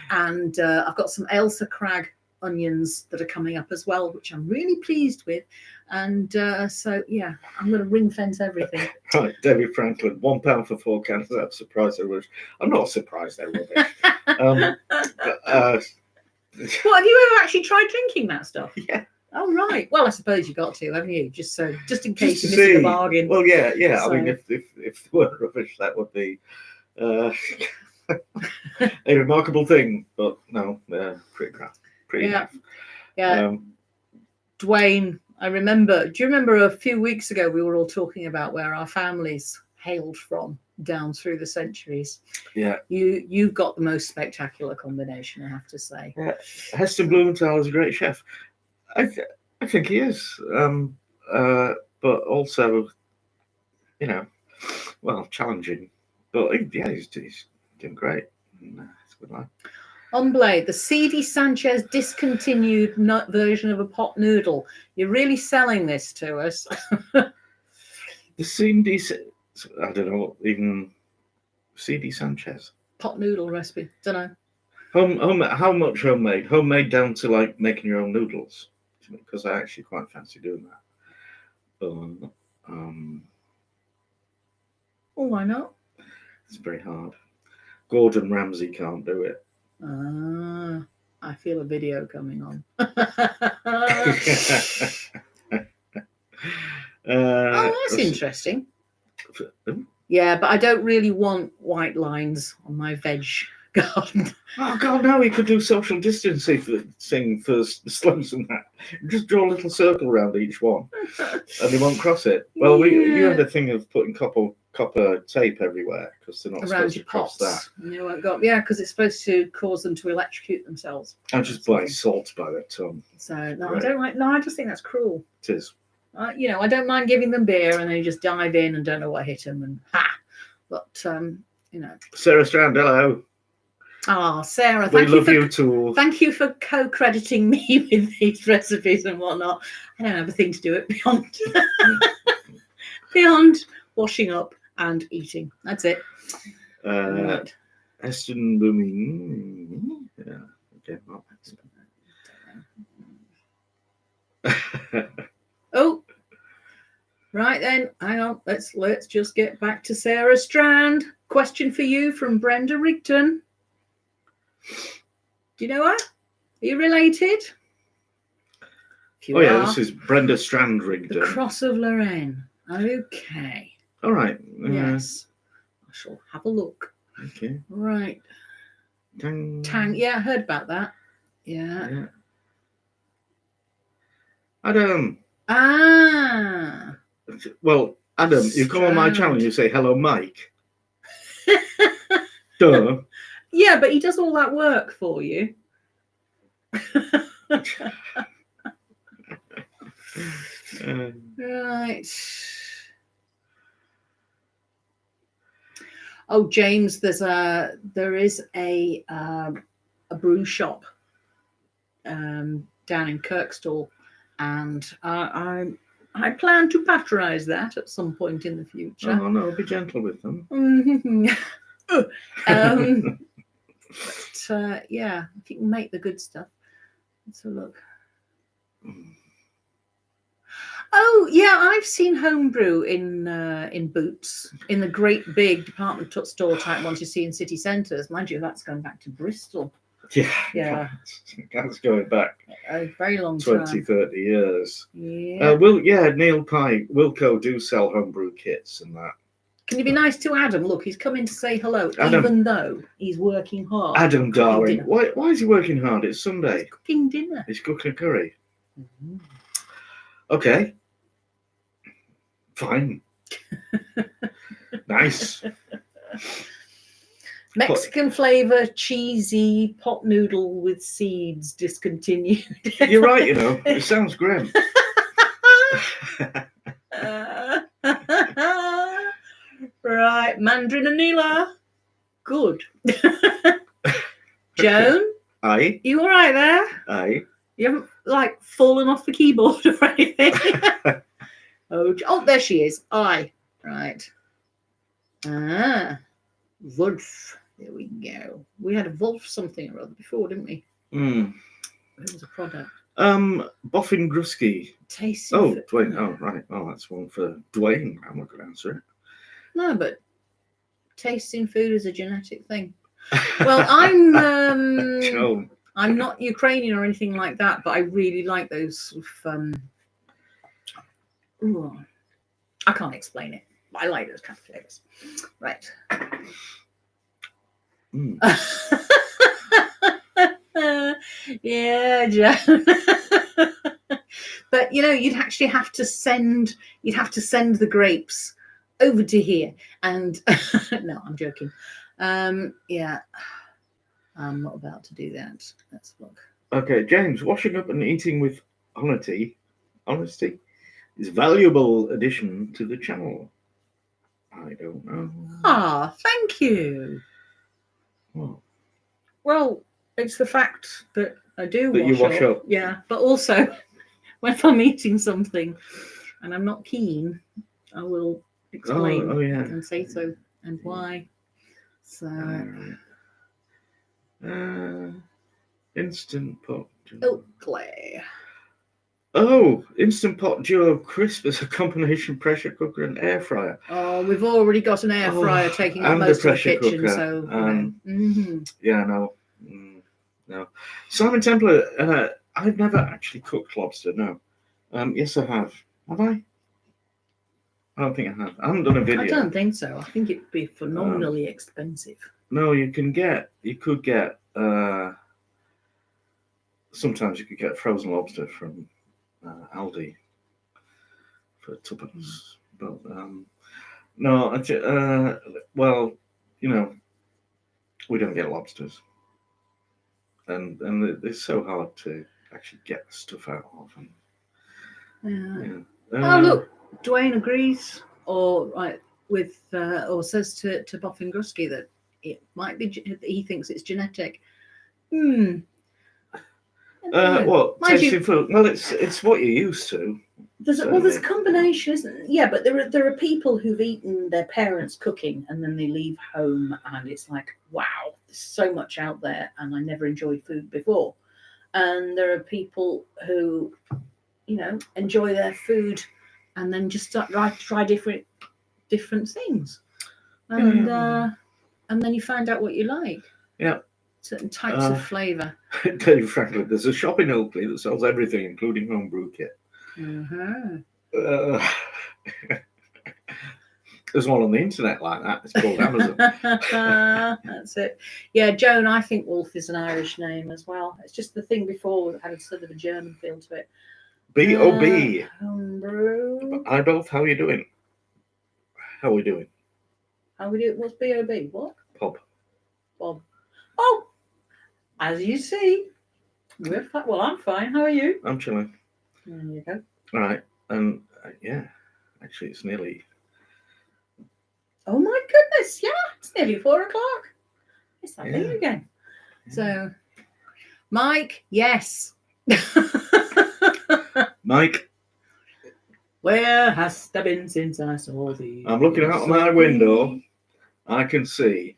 And I've got some Ailsa Crag onions that are coming up as well, which I'm really pleased with. And so yeah, I'm going to ring fence everything. Right, David Franklin, £1 for 4 cans. I'm surprised they're rubbish. I'm not surprised they're rubbish. Well, have you ever actually tried drinking that stuff? Yeah. Oh right. Well, I suppose you got to, haven't you? Just in case you're missing a bargain. Well, yeah. So. I mean, if they were rubbish, that would be a remarkable thing. But no, they're pretty crap. Pretty naff. Yeah. Dwayne, do you remember a few weeks ago we were all talking about where our families hailed from down through the centuries? Yeah. You've got the most spectacular combination, I have to say. Yeah. Heston Blumenthal is a great chef. I think he is. But also, challenging. But he's doing great. It's a good life. Omble, the CD Sanchez discontinued version of a pot noodle. You're really selling this to us. The CD, I don't know, even CD Sanchez pot noodle recipe. Don't know. How much homemade? Homemade down to like making your own noodles, because I actually quite fancy doing that. Oh, why not? It's very hard. Gordon Ramsay can't do it. I feel a video coming on. That's interesting. Yeah, but I don't really want white lines on my veg garden. Oh God, no! We could do social distancing for the slugs and that. Just draw a little circle around each one, and they won't cross it. Well, you had a thing of putting copper tape everywhere because they're not supposed to cross that. Because it's supposed to cause them to electrocute themselves. I just buy salt by the ton. So no, I don't like. No, I just think that's cruel. It is. I don't mind giving them beer and they just dive in and don't know what hit them and But Sarah Strand, hello. Sarah, we love you too. Thank you for co-crediting me with these recipes and whatnot. I don't have a thing to do it beyond washing up and eating. That's it. Heston Blooming. Yeah. Okay. Oh, right then. Hang on. Let's just get back to Sarah Strand. Question for you from Brenda Rigdon. Do you know her? Are you related? This is Brenda Strand Rigdon. The Cross of Lorraine. Okay. All right. Yes. I shall have a look. Okay. Right. Tang. Yeah, I heard about that. Yeah. Adam. Well, Adam, you come on my channel and you say, hello, Mike. Duh. Yeah, but he does all that work for you. Right. Oh, James, there is a brew shop down in Kirkstall, and I plan to patronise that at some point in the future. Oh no, be gentle with them. But if you can make the good stuff. Let's have a look. Oh yeah, I've seen homebrew in Boots, in the great big department store type ones you see in city centres. Mind you, that's going back to Bristol. Yeah. That's going back a very long 20, 30 years. Yeah. Neil Pye, Wilco do sell homebrew kits and that. Can you be nice to Adam? Look, he's coming to say hello, Adam, even though he's working hard. Adam, darling, why is he working hard? It's Sunday. He's cooking dinner. He's cooking a curry. Mm-hmm. Okay. Fine. Nice. Mexican flavour, cheesy pot noodle with seeds discontinued. You're right, it sounds grim. Right, Mandarin and Neela. Good. Joan, Aye. you all right there? Aye. You haven't like fallen off the keyboard or anything? Oh, there she is. Aye. Right. Ah, Wolf. There we go. We had a Wolf something or other before, didn't we? Mm. It was a product. Boffin Grusky. Tasting. Oh, Dwayne. Oh, right. Oh, that's one for Dwayne. I'm not going to answer it. No, but tasting food is a genetic thing. Well, I'm Joan. I'm not Ukrainian or anything like that, but I really like those sort of ooh, I can't explain it, but I like those kind of flavors. Right. Mm. Yeah, Joan. But you'd actually have to send the grapes over to here, and no, I'm joking. Yeah, I'm not about to do that. Let's look. Okay, James, washing up and eating with honesty is valuable addition to the channel. I don't know. Ah, thank you. Oh. Well, it's the fact that I do That you wash up. Yeah, but also when I'm eating something and I'm not keen, I will explain and say so and why. So Instant pot. Oakley. Oh, Instant Pot Duo Crisp is a combination pressure cooker and air fryer. Oh, we've already got an air fryer taking up most of the kitchen, cooker. So yeah, no. No. Simon Templar, I've never actually cooked lobster, no. Yes, I have. Have I? I don't think I have. I haven't done a video. I don't think so. I think it'd be phenomenally expensive. No, you could get, sometimes you could get frozen lobster from Aldi for £2. But, no, well, we don't get lobsters. And it's so hard to actually get stuff out of them. Oh, look, Dwayne agrees, or says to Boffin Grusky that it might be. He thinks it's genetic. What tasting food? Well, it's what you're used to. There's a combination, isn't there? Yeah, but there are people who've eaten their parents' cooking and then they leave home and it's like, wow, there's so much out there and I never enjoyed food before. And there are people who, enjoy their food and then just try different things, and then you find out what you like. Yeah. Certain types of flavour. Tell you frankly, there's a shop in Oakley that sells everything, including homebrew kit. There's one on the internet like that. It's called Amazon. That's it. Yeah, Joan, I think Wolf is an Irish name as well. It's just the thing before had a sort of a German feel to it. B.O.B. Homebrew. Hi, both. How are you doing? How are we doing? How we do? What's B.O.B.? What? Bob. Oh, as you see, we're fine. Well, I'm fine. How are you? I'm chilling. There you go. All right. And yeah, actually, it's nearly. Oh my goodness! Yeah, it's nearly 4 o'clock. It's that thing again. Yeah. So, Mike, yes. Mike, where has there been since I saw thee? I'm looking out my window. I can see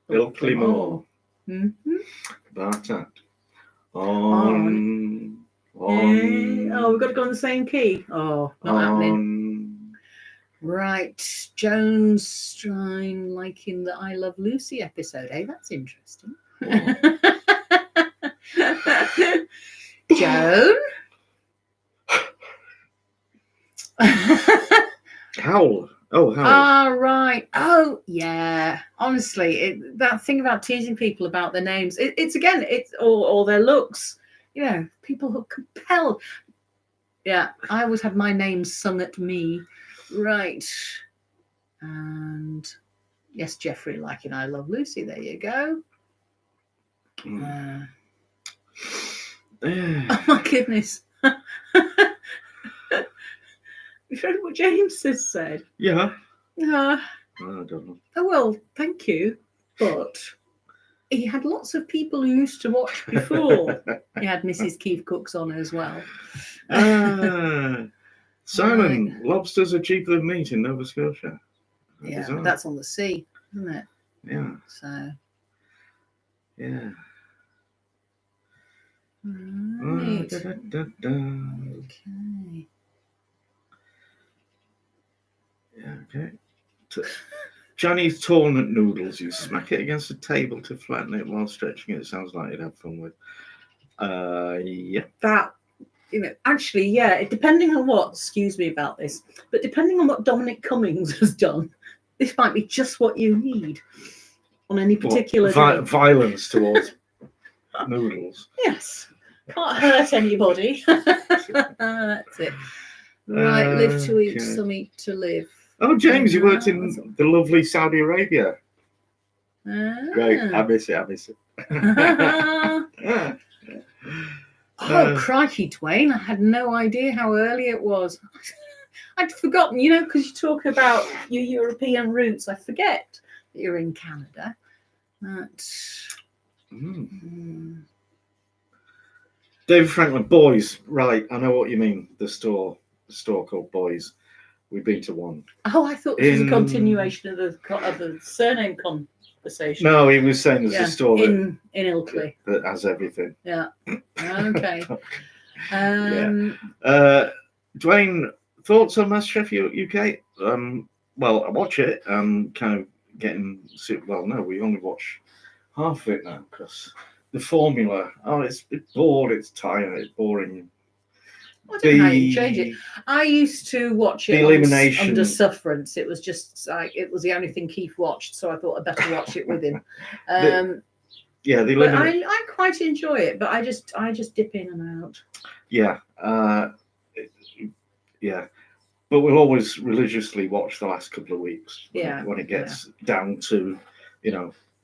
Ilkley Moor. Bartat. On. Oh, we've got to go on the same key. Oh, not happening. Right, Jones Strine liking the I Love Lucy episode. Hey, that's interesting. Joan? Howl. Oh, howl. Ah, right. Oh, yeah. Honestly, that thing about teasing people about their names, it's or their looks. People who compel. Yeah, I always had my name sung at me. Right. And yes, Jeffrey liking I Love Lucy. There you go. Oh my goodness. You heard what James has said? Yeah. I don't know. Oh, well, thank you. But he had lots of people who used to watch before. He had Mrs. KeefCooks on as well. Simon, lobsters are cheaper than meat in Nova Scotia. Yeah, but that's on the sea, isn't it? Yeah. So. Yeah. Right. Okay. Yeah, okay. Chinese tournament noodles. You smack it against a table to flatten it while stretching it. Sounds like you'd have fun with. Yeah. That, actually, yeah, depending on what, excuse me about this, but depending on what Dominic Cummings has done, this might be just what you need on any particular day. Violence towards noodles. Yes. Can't hurt anybody. That's it. Right, live to eat, some eat to live. Oh, James, you worked in the lovely Saudi Arabia. Right, I miss it. Oh, crikey, Dwayne. I had no idea how early it was. I'd forgotten, because you talk about your European roots. I forget that you're in Canada. David Franklin, Boys. Right, I know what you mean. The store called Boys. We've been to one. Oh, I thought this was a continuation of the surname conversation. No, he was saying there's a store in Ilkley that has everything. Yeah. Okay. Dwayne, thoughts on MasterChef UK? Well, I watch it. I'm kind of getting. Well, no, we only watch half of it now because the formula. Oh, it's bored. It's tired. It's boring. I don't know how you change it. I used to watch it under sufferance. It was just like it was the only thing Keith watched, so I thought I'd better watch it with him. But I quite enjoy it, but I just dip in and out. Yeah, yeah. But we'll always religiously watch the last couple of weeks. When it gets down to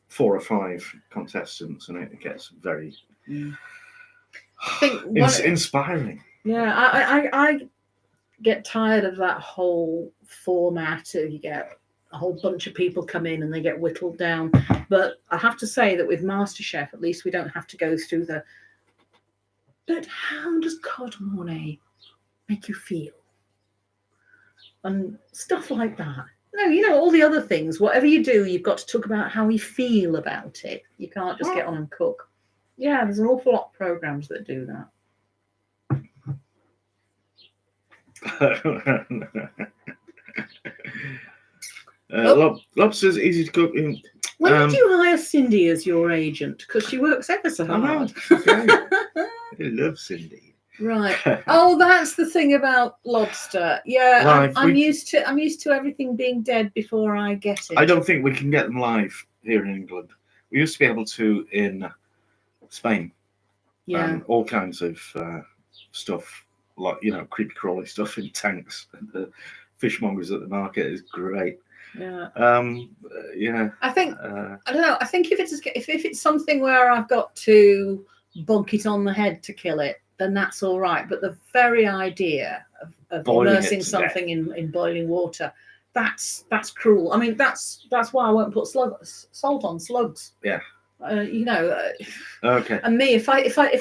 4 or 5 contestants, and it gets very inspiring. Yeah, I get tired of that whole format. You get a whole bunch of people come in and they get whittled down. But I have to say that with MasterChef, at least we don't have to go through but how does cod mornay make you feel? And stuff like that. No, all the other things, whatever you do, you've got to talk about how you feel about it. You can't just get on and cook. Yeah, there's an awful lot of programs that do that. Lobster's easy to cook. When did you hire Cindy as your agent? Because she works ever so hard. I love Cindy. Right. Oh, that's the thing about lobster. Yeah, I'm used to everything being dead before I get it. I don't think we can get them live here in England. We used to be able to in Spain. Yeah. All kinds of stuff. Like creepy crawly stuff in tanks. The fishmongers at the market is great. Yeah. I think I don't know. I think if it's something where I've got to bonk it on the head to kill it, then that's all right. But the very idea of immersing something in boiling water, that's cruel. I mean, that's why I won't put salt on slugs. Yeah. Okay. And me, if I put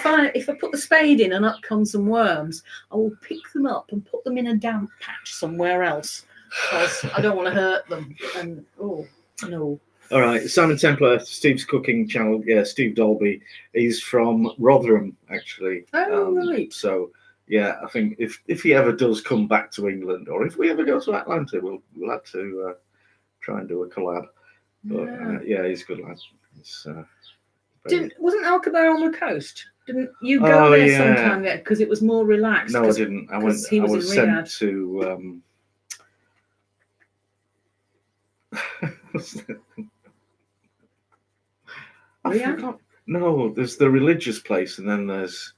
the spade in and up come some worms, I will pick them up and put them in a damp patch somewhere else because I don't want to hurt them. And no. All right, Simon Templar, Steve's cooking channel. Yeah, Steve Dolby. He's from Rotherham, actually. Oh, right. So yeah, I think if he ever does come back to England, or if we ever go to Atlanta, we'll have to try and do a collab. But he's a good lad. Wasn't Alcabar on the coast? Didn't you go there sometime there because it was more relaxed? No, I didn't. I was sent to. I forgot. No, there's the religious place, and then there's.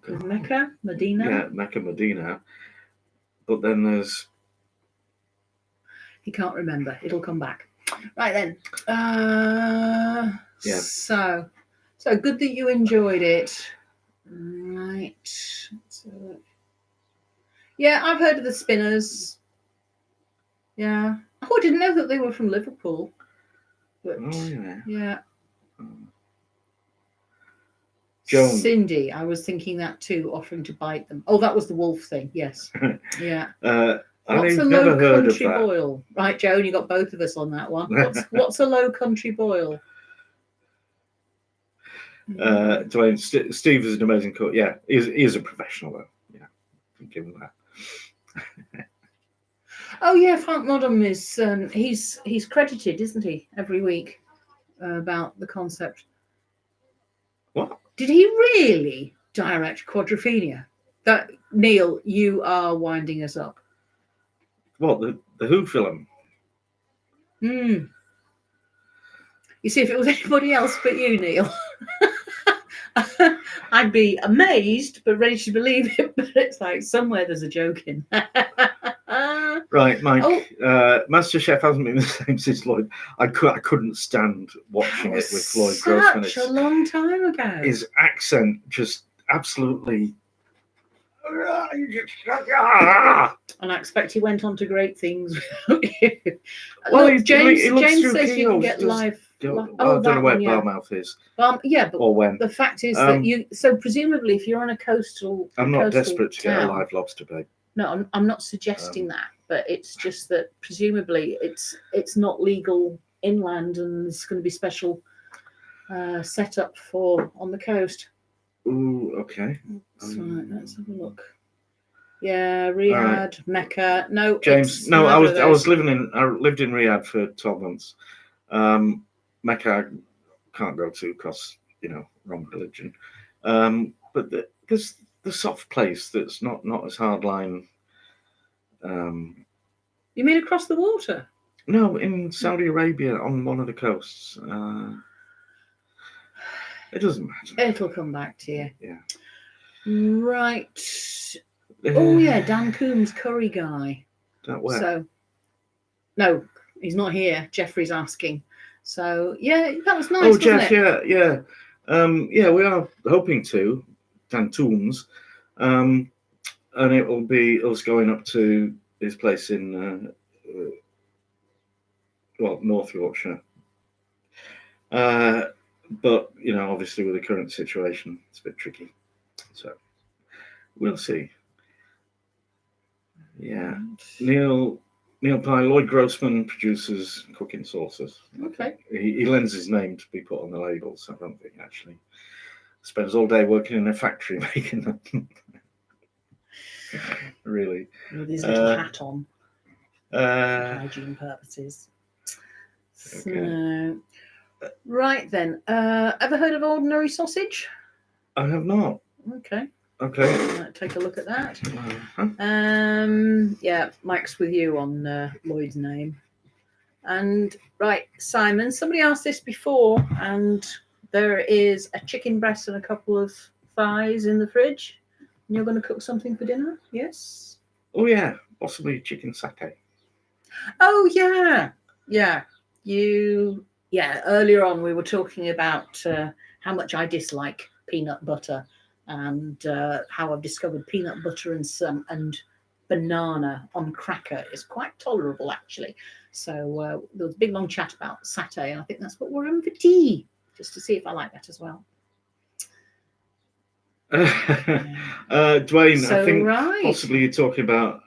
Mecca, Medina. Yeah, Mecca, Medina. But then there's. He can't remember. It'll come back. Right then. Yeah. So good that you enjoyed it. Right. Yeah, I've heard of the spinners. Yeah. Oh, I didn't know that they were from Liverpool. But, Oh, yeah. Joan. Cindy, I was thinking that too, offering to bite them. Oh, that was the wolf thing. Yes. Yeah. I've a never low heard of country that. boil? Right, Joan, you got both of us on that one. What's a low country boil? Dwayne, Steve is an amazing cook. Yeah, he's a professional though. Yeah, give him that. Oh yeah, Frank Modham is he's credited, isn't he, every week about the concept. What? Did he really direct Quadrophenia? That Neil, you are winding us up. What, the Who film? You see, if it was anybody else but you, Neil, I'd be amazed but ready to believe it. But it's like somewhere there's a joke in. Right, Mike. MasterChef hasn't been the same since Lloyd. I couldn't stand watching it with Lloyd Grossman. Such a long time ago. His accent just absolutely. And I expect he went on to great things. Well, look, James through says you can get live. I don't know where Barmouth is. Yeah, but or when. The fact is that you. So presumably, if you're on a coastal, I'm not desperate to get a live lobster bait. No, I'm not suggesting that, but it's just that presumably it's not legal inland, and there's going to be special setup for on the coast. Ooh, okay. Right, let's have a look. Yeah, Riyadh, right. Mecca. No, James. No, I lived in Riyadh for 12 months. Mecca I can't go to because wrong religion. But there's the soft place that's not as hardline. You mean across the water? No, in Saudi Arabia on one of the coasts. It doesn't matter. It'll come back to you. Yeah. Right. Oh yeah, Dan Coombs, curry guy. Where? So, no, he's not here. Jeffrey's asking. So yeah, that was nice. Oh, Jeff, it? yeah. We are hoping to Dan Toombs, and it will be us going up to his place in North Yorkshire. But obviously with the current situation, it's a bit tricky. So we'll see. Yeah, Neil Pye, Lloyd Grossman produces cooking sauces. Okay. He lends his name to be put on the labels. I don't think actually spends all day working in a factory making them. Really. With his little hat on. Hygiene purposes. Okay. So, right then. Ever heard of ordinary sausage? I have not. Okay. Take a look at that. Yeah, Mike's with you on Lloyd's name. And right, Simon, somebody asked this before, and there is a chicken breast and a couple of thighs in the fridge. And you're going to cook something for dinner? Yes? Oh, yeah. Possibly chicken satay. Oh, yeah. Yeah. Earlier on we were talking about how much I dislike peanut butter. And how I've discovered peanut butter and banana on cracker is quite tolerable, actually. So there was a big long chat about satay, and I think that's what we're having for tea, just to see if I like that as well. Dwayne, I think possibly you're talking about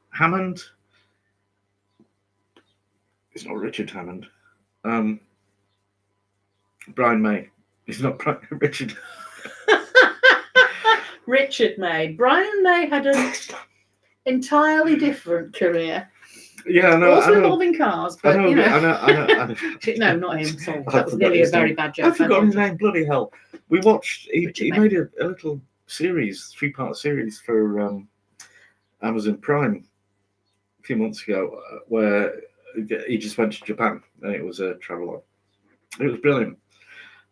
Hammond. It's not Richard Hammond. Brian May. It's not Richard. Richard May. Brian May had an entirely different career. Yeah, no, also involving cars, but I know. No, not him. Sorry, that was nearly a very bad joke. I've forgotten his name. Bloody hell! We watched. He made a little series, 3-part series for Amazon Prime a few months ago, where he just went to Japan, and it was a travelogue. It was brilliant.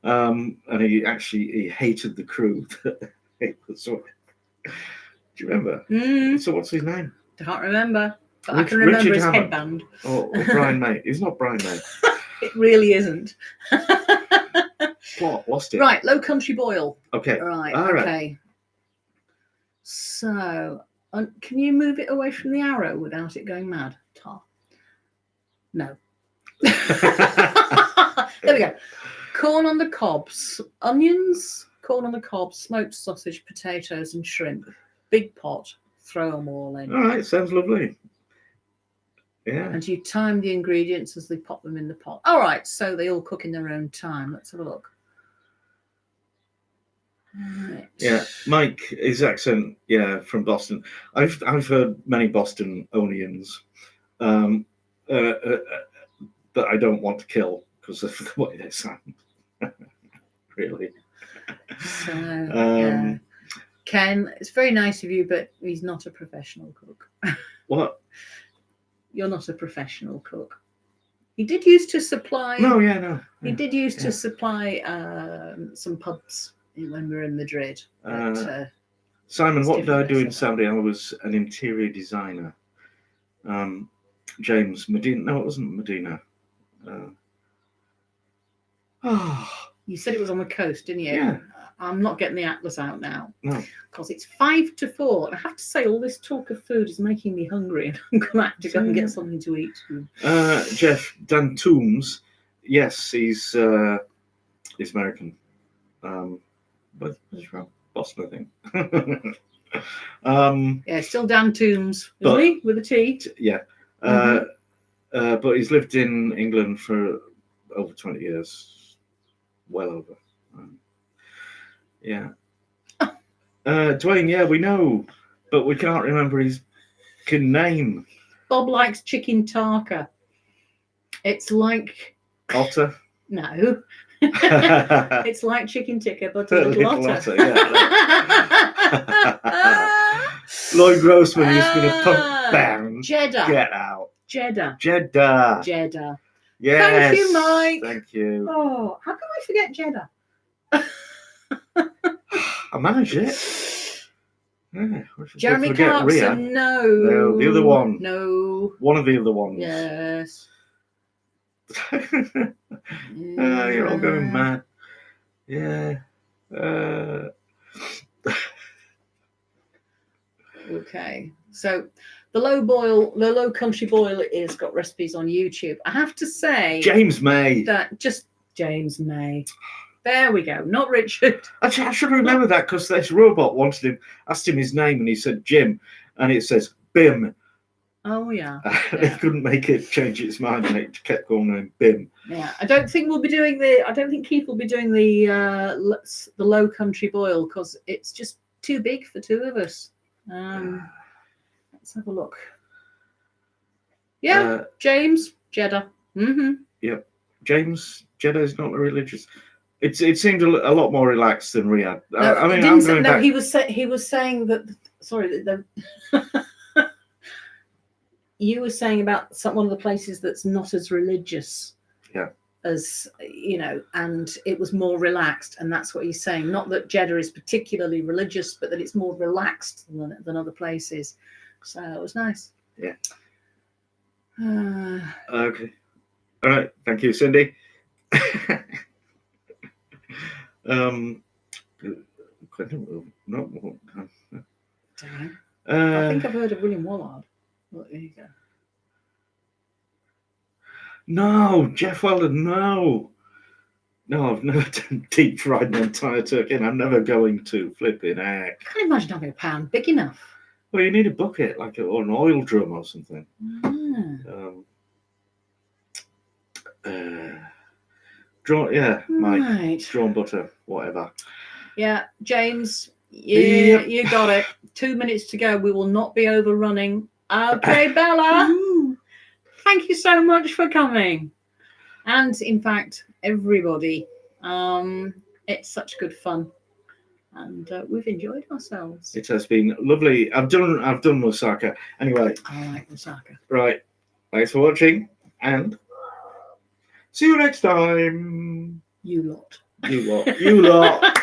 And he hated the crew. Do you remember? So what's his name? Can't remember. But I can remember his headband. Or Brian May. It's not Brian May. It really isn't. What? Lost it. Right, low country boil. Okay. Right. All okay. Right. So, can you move it away from the arrow without it going mad? Tar. No. There we go. Corn on the cobs, onions, corn on the cobs, smoked sausage, potatoes, and shrimp. Big pot. Throw them all in. All right, sounds lovely. Yeah. And you time the ingredients as they pop them in the pot. All right, so they all cook in their own time. Let's have a look. Right. Yeah, Mike, his accent, from Boston. I've heard many Boston onions, but I don't want to kill because of the way they sound. Really. So, yeah. Ken, it's very nice of you, but he's not a professional cook. What? You're not a professional cook. He did used to supply. No. He did used to supply some pubs when we were in Madrid. But, Simon, what did I do in Saudi? I was an interior designer. James Medina. No, it wasn't Medina. You said it was on the coast, didn't you? Yeah. I'm not getting the atlas out now. No. Because it's 5 to 4. I have to say, all this talk of food is making me hungry, and I'm going to have to go and get something to eat. Jeff Dan Toombs. Yes, he's American. But he's from Boston, I think. Yeah, still Dan Toombs, isn't he? With a T. Yeah. But he's lived in England for over 20 years. Well over. Yeah. Dwayne, we know, but we can't remember his name. Bob likes chicken tarka. It's like... Otter? No. It's like chicken tikka, but a little otter. Lloyd Grossman used to be a punk band. Cheddar. Get out. Cheddar. Yes. Thank you, Mike. Thank you. Oh, how can I forget cheddar? I managed it. Yeah, Jeremy Clarkson, no. The other one. No. One of the other ones. Yes. You're all going mad. Yeah. Okay. So the low country boil is got recipes on YouTube. I have to say, James May. James May. There we go. Not Richard. I should remember that because this robot asked him his name, and he said Jim, and it says Bim. Oh yeah. They couldn't make it change its mind, and it kept going Bim. Yeah, I don't think Keith will be doing the low country boil because it's just too big for two of us. Let's have a look. Yeah, James Jeddah. Mm-hmm. Yep, James Jeddah is not religious. It seemed a lot more relaxed than Riyadh. No, he was saying that. Sorry, you were saying about one of the places that's not as religious. Yeah. As and it was more relaxed, and that's what he's saying. Not that Jeddah is particularly religious, but that it's more relaxed than other places. So it was nice. Yeah. Okay. All right. Thank you, Cindy. I think I've heard of William Wallard. Well, there you go. No, Jeff Weldon, no. No, I've never done deep fried an entire turkey, and I'm never going to. Flipping heck. I can't imagine having a pan big enough. Well, you need a bucket, or an oil drum or something. Drawn butter, whatever. Yeah, James, you got it. 2 minutes to go. We will not be overrunning. Okay, Bella. Thank you so much for coming. And in fact, everybody, it's such good fun. And we've enjoyed ourselves. It has been lovely. I've done moussaka. Anyway. I like moussaka. Right. Thanks for watching, and see you next time. You lot. You lot.